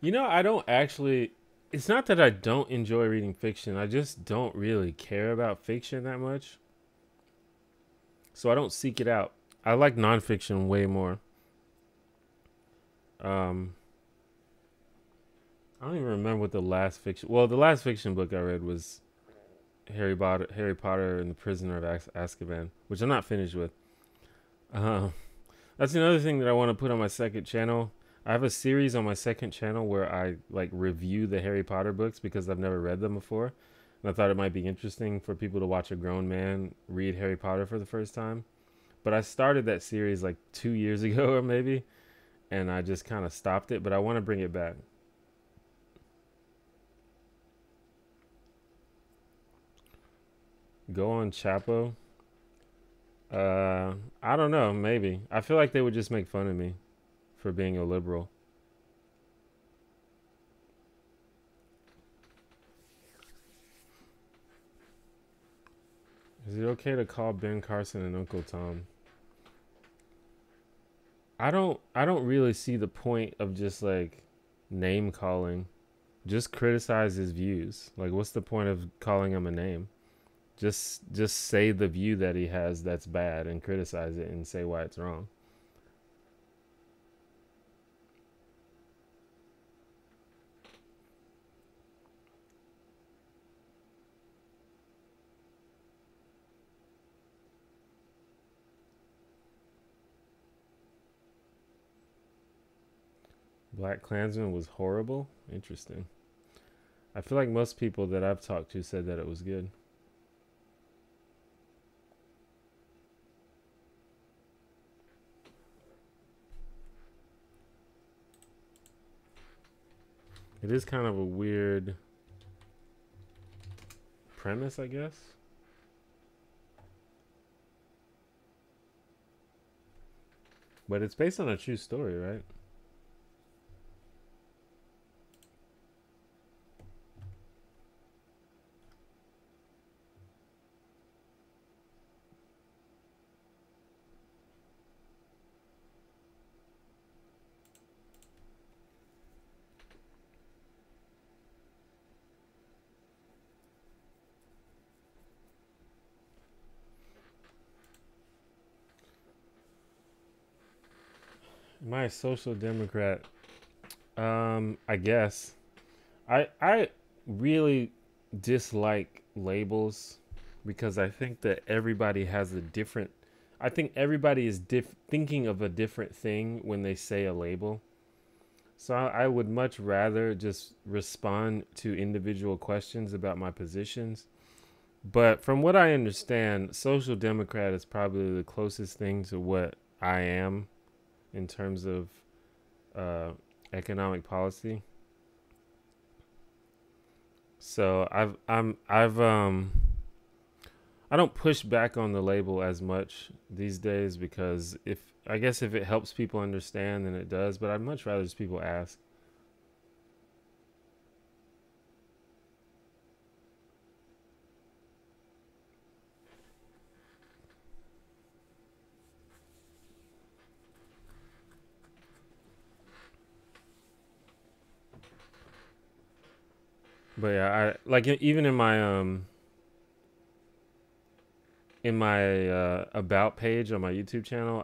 You know, I don't actually. It's not that I don't enjoy reading fiction. I just don't really care about fiction that much. So I don't seek it out. I like nonfiction way more. Um, I don't even remember what the last fiction. Well, the last fiction book I read was Harry Potter and the Prisoner of Azkaban, which I'm not finished with. Uh, that's another thing that I want to put on my second channel. I have a series on my second channel where I like review the Harry Potter books because I've never read them before. And I thought it might be interesting for people to watch a grown man read Harry Potter for the first time. But I started that series like 2 years ago or maybe, and I just kind of stopped it, but I want to bring it back. Go on Chapo. I don't know. Maybe. I feel like they would just make fun of me for being a liberal. Is it okay to call Ben Carson and Uncle Tom? I don't really see the point of just like name calling. Just criticize his views. Like what's the point of calling him a name? Just say the view that he has that's bad and criticize it and say why it's wrong. Black Klansman was horrible. Interesting. I feel like most people that I've talked to said that it was good. It is kind of a weird premise, I guess. But it's based on a true story, right? Am I a social democrat? I guess. I really dislike labels because I think that everybody has a different. I think everybody is thinking of a different thing when they say a label. So I would much rather just respond to individual questions about my positions. But from what I understand, social democrat is probably the closest thing to what I am in terms of uh, economic policy. So I don't push back on the label as much these days because if I guess if it helps people understand, then it does. But I'd much rather just people ask. But yeah, I like even in my about page on my YouTube channel,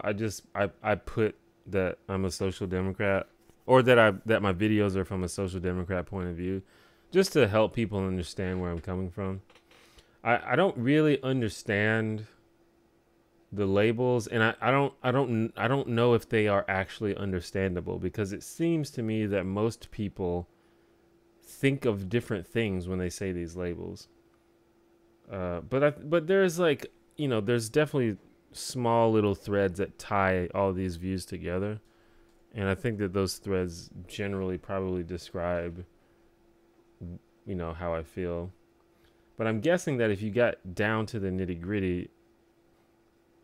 I put that I'm a social democrat or that my videos are from a social democrat point of view, just to help people understand where I'm coming from. I don't really understand the labels, and I don't know if they are actually understandable because it seems to me that most people think of different things when they say these labels. But there's like there's definitely small little threads that tie all these views together, and I think that those threads generally probably describe how I feel. But I'm guessing that if you got down to the nitty gritty,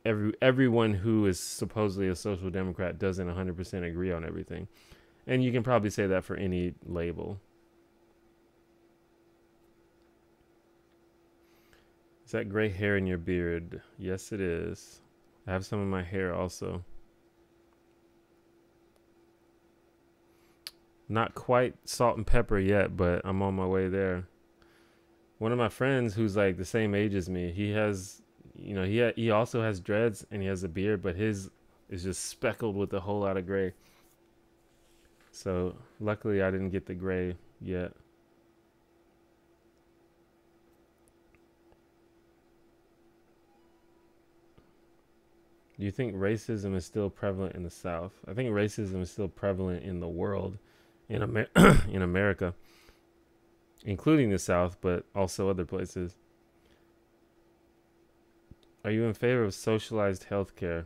everyone who is supposedly a social democrat doesn't 100% agree on everything, and you can probably say that for any label. Is that gray hair in your beard? Yes, it is. I have some in my hair also. Not quite salt and pepper yet, but I'm on my way there. One of my friends who's like the same age as me, he has, he also has dreads and he has a beard, but his is just speckled with a whole lot of gray. So luckily I didn't get the gray yet. Do you think racism is still prevalent in the South? I think racism is still prevalent in the world, in in America, including the South, but also other places. Are you in favor of socialized healthcare?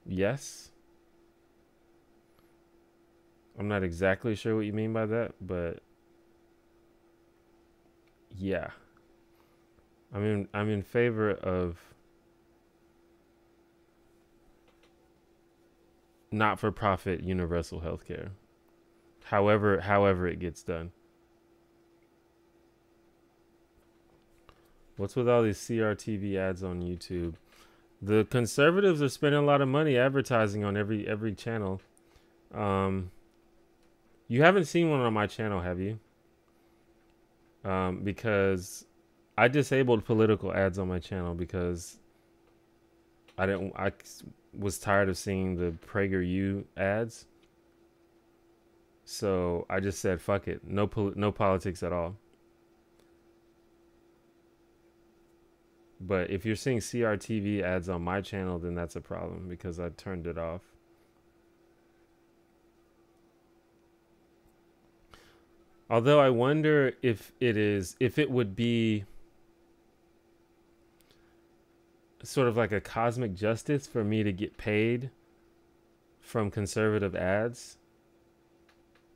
Yes. I'm not exactly sure what you mean by that, but yeah. I'm in favor of not-for-profit universal health care. However it gets done. What's with all these CRTV ads on YouTube? The conservatives are spending a lot of money advertising on every channel. You haven't seen one on my channel, have you? Because I disabled political ads on my channel because I was tired of seeing the PragerU ads. So I just said, fuck it. No politics at all. But if you're seeing CRTV ads on my channel, then that's a problem because I turned it off. Although I wonder if it would be sort of like a cosmic justice for me to get paid from conservative ads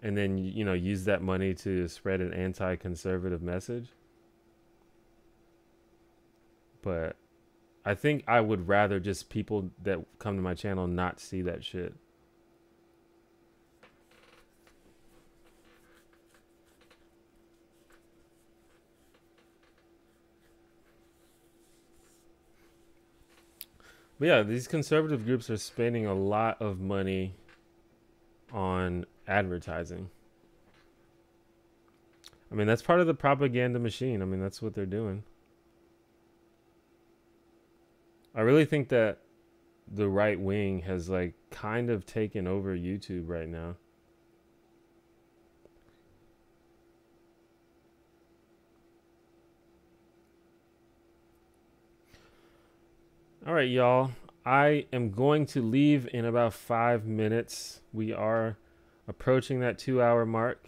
and then, use that money to spread an anti-conservative message. But I think I would rather just people that come to my channel not see that shit. But yeah, these conservative groups are spending a lot of money on advertising. I mean, that's part of the propaganda machine. I mean, that's what they're doing. I really think that the right wing has like kind of taken over YouTube right now. All right, y'all. I am going to leave in about 5 minutes. We are approaching that 2-hour mark,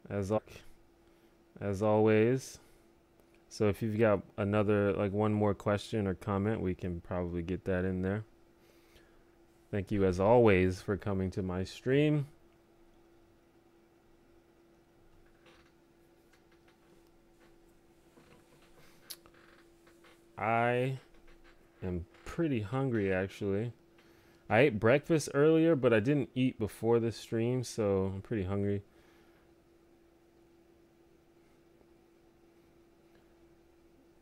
as always. So if you've got one more question or comment, we can probably get that in there. Thank you, as always, for coming to my stream. I am pretty hungry, actually. I ate breakfast earlier, but I didn't eat before the stream, so I'm pretty hungry.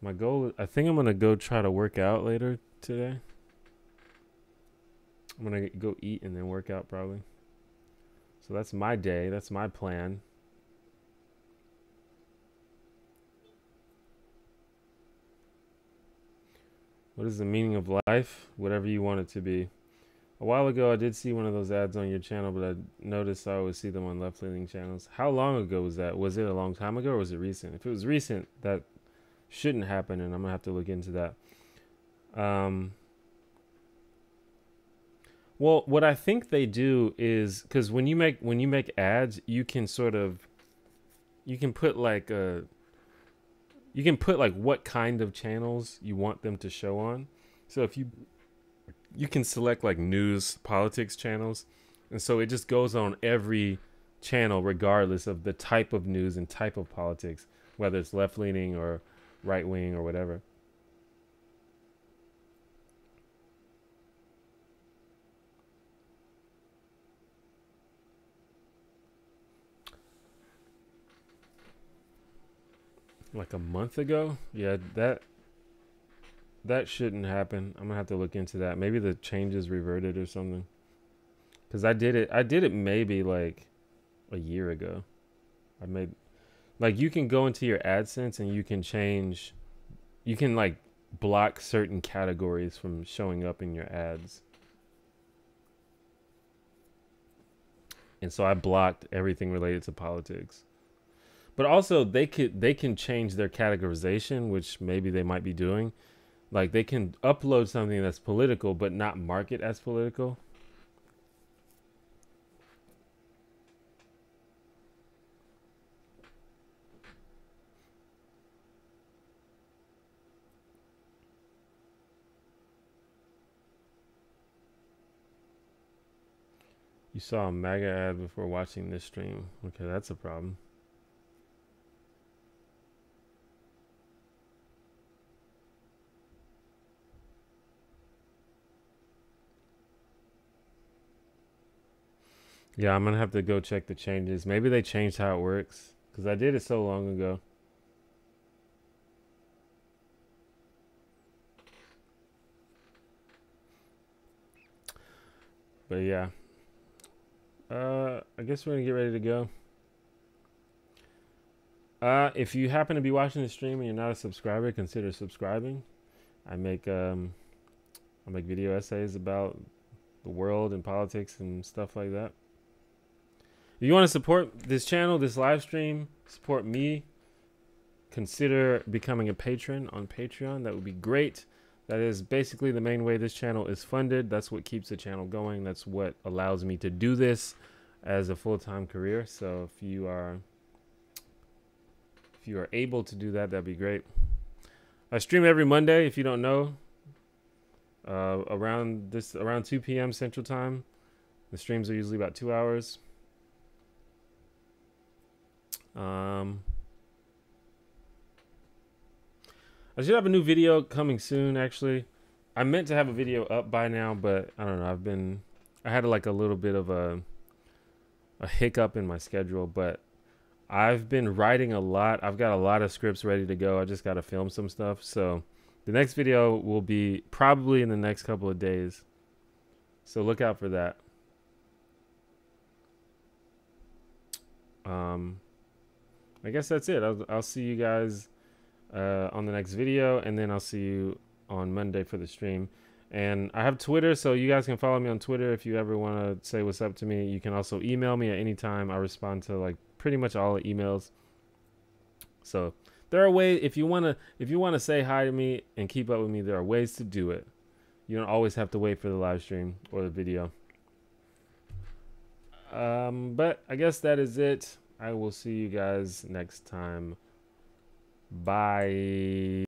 My goal, I think I'm going to go try to work out later today. I'm going to go eat and then work out probably. So that's my day. That's my plan. What is the meaning of life? Whatever you want it to be. A while ago, I did see one of those ads on your channel, but I noticed I always see them on left-leaning channels. How long ago was that? Was it a long time ago or was it recent? If it was recent, that shouldn't happen, and I'm going to have to look into that. Well, what I think they do is, because when you make ads, you can put like what kind of channels you want them to show on. So if you can select like news, politics channels, and so it just goes on every channel regardless of the type of news and type of politics, whether it's left-leaning or right-wing or whatever. Like a month ago? Yeah, that shouldn't happen. I'm gonna have to look into that. Maybe the changes reverted or something. Cause I did it maybe like a year ago. You can go into your AdSense and you can like block certain categories from showing up in your ads. And so I blocked everything related to politics. But also they can change their categorization, which maybe they might be doing. Like they can upload something that's political but not mark it as political. You saw a MAGA ad before watching this stream. Okay, that's a problem. Yeah, I'm gonna have to go check the changes. Maybe they changed how it works because I did it so long ago. But yeah, I guess we're gonna get ready to go. If you happen to be watching the stream and you're not a subscriber, consider subscribing. I make video essays about the world and politics and stuff like that. If you want to support this channel, this live stream, support me, consider becoming a patron on Patreon. That would be great. That is basically the main way this channel is funded. That's what keeps the channel going. That's what allows me to do this as a full-time career. So if you are able to do that, that'd be great. I stream every Monday, if you don't know, around 2 p.m. Central Time. The streams are usually about 2 hours. I should have a new video coming soon, actually. I meant to have a video up by now, but I don't know. I had like a little bit of a hiccup in my schedule, but I've been writing a lot. I've got a lot of scripts ready to go. I just got to film some stuff. So the next video will be probably in the next couple of days. So look out for that. I guess that's it. I'll see you guys on the next video, and then I'll see you on Monday for the stream. And I have Twitter, so you guys can follow me on Twitter if you ever want to say what's up to me. You can also email me at any time. I respond to like pretty much all the emails. So there are ways, if you want to say hi to me and keep up with me, there are ways to do it. You don't always have to wait for the live stream or the video. But I guess that is it. I will see you guys next time. Bye.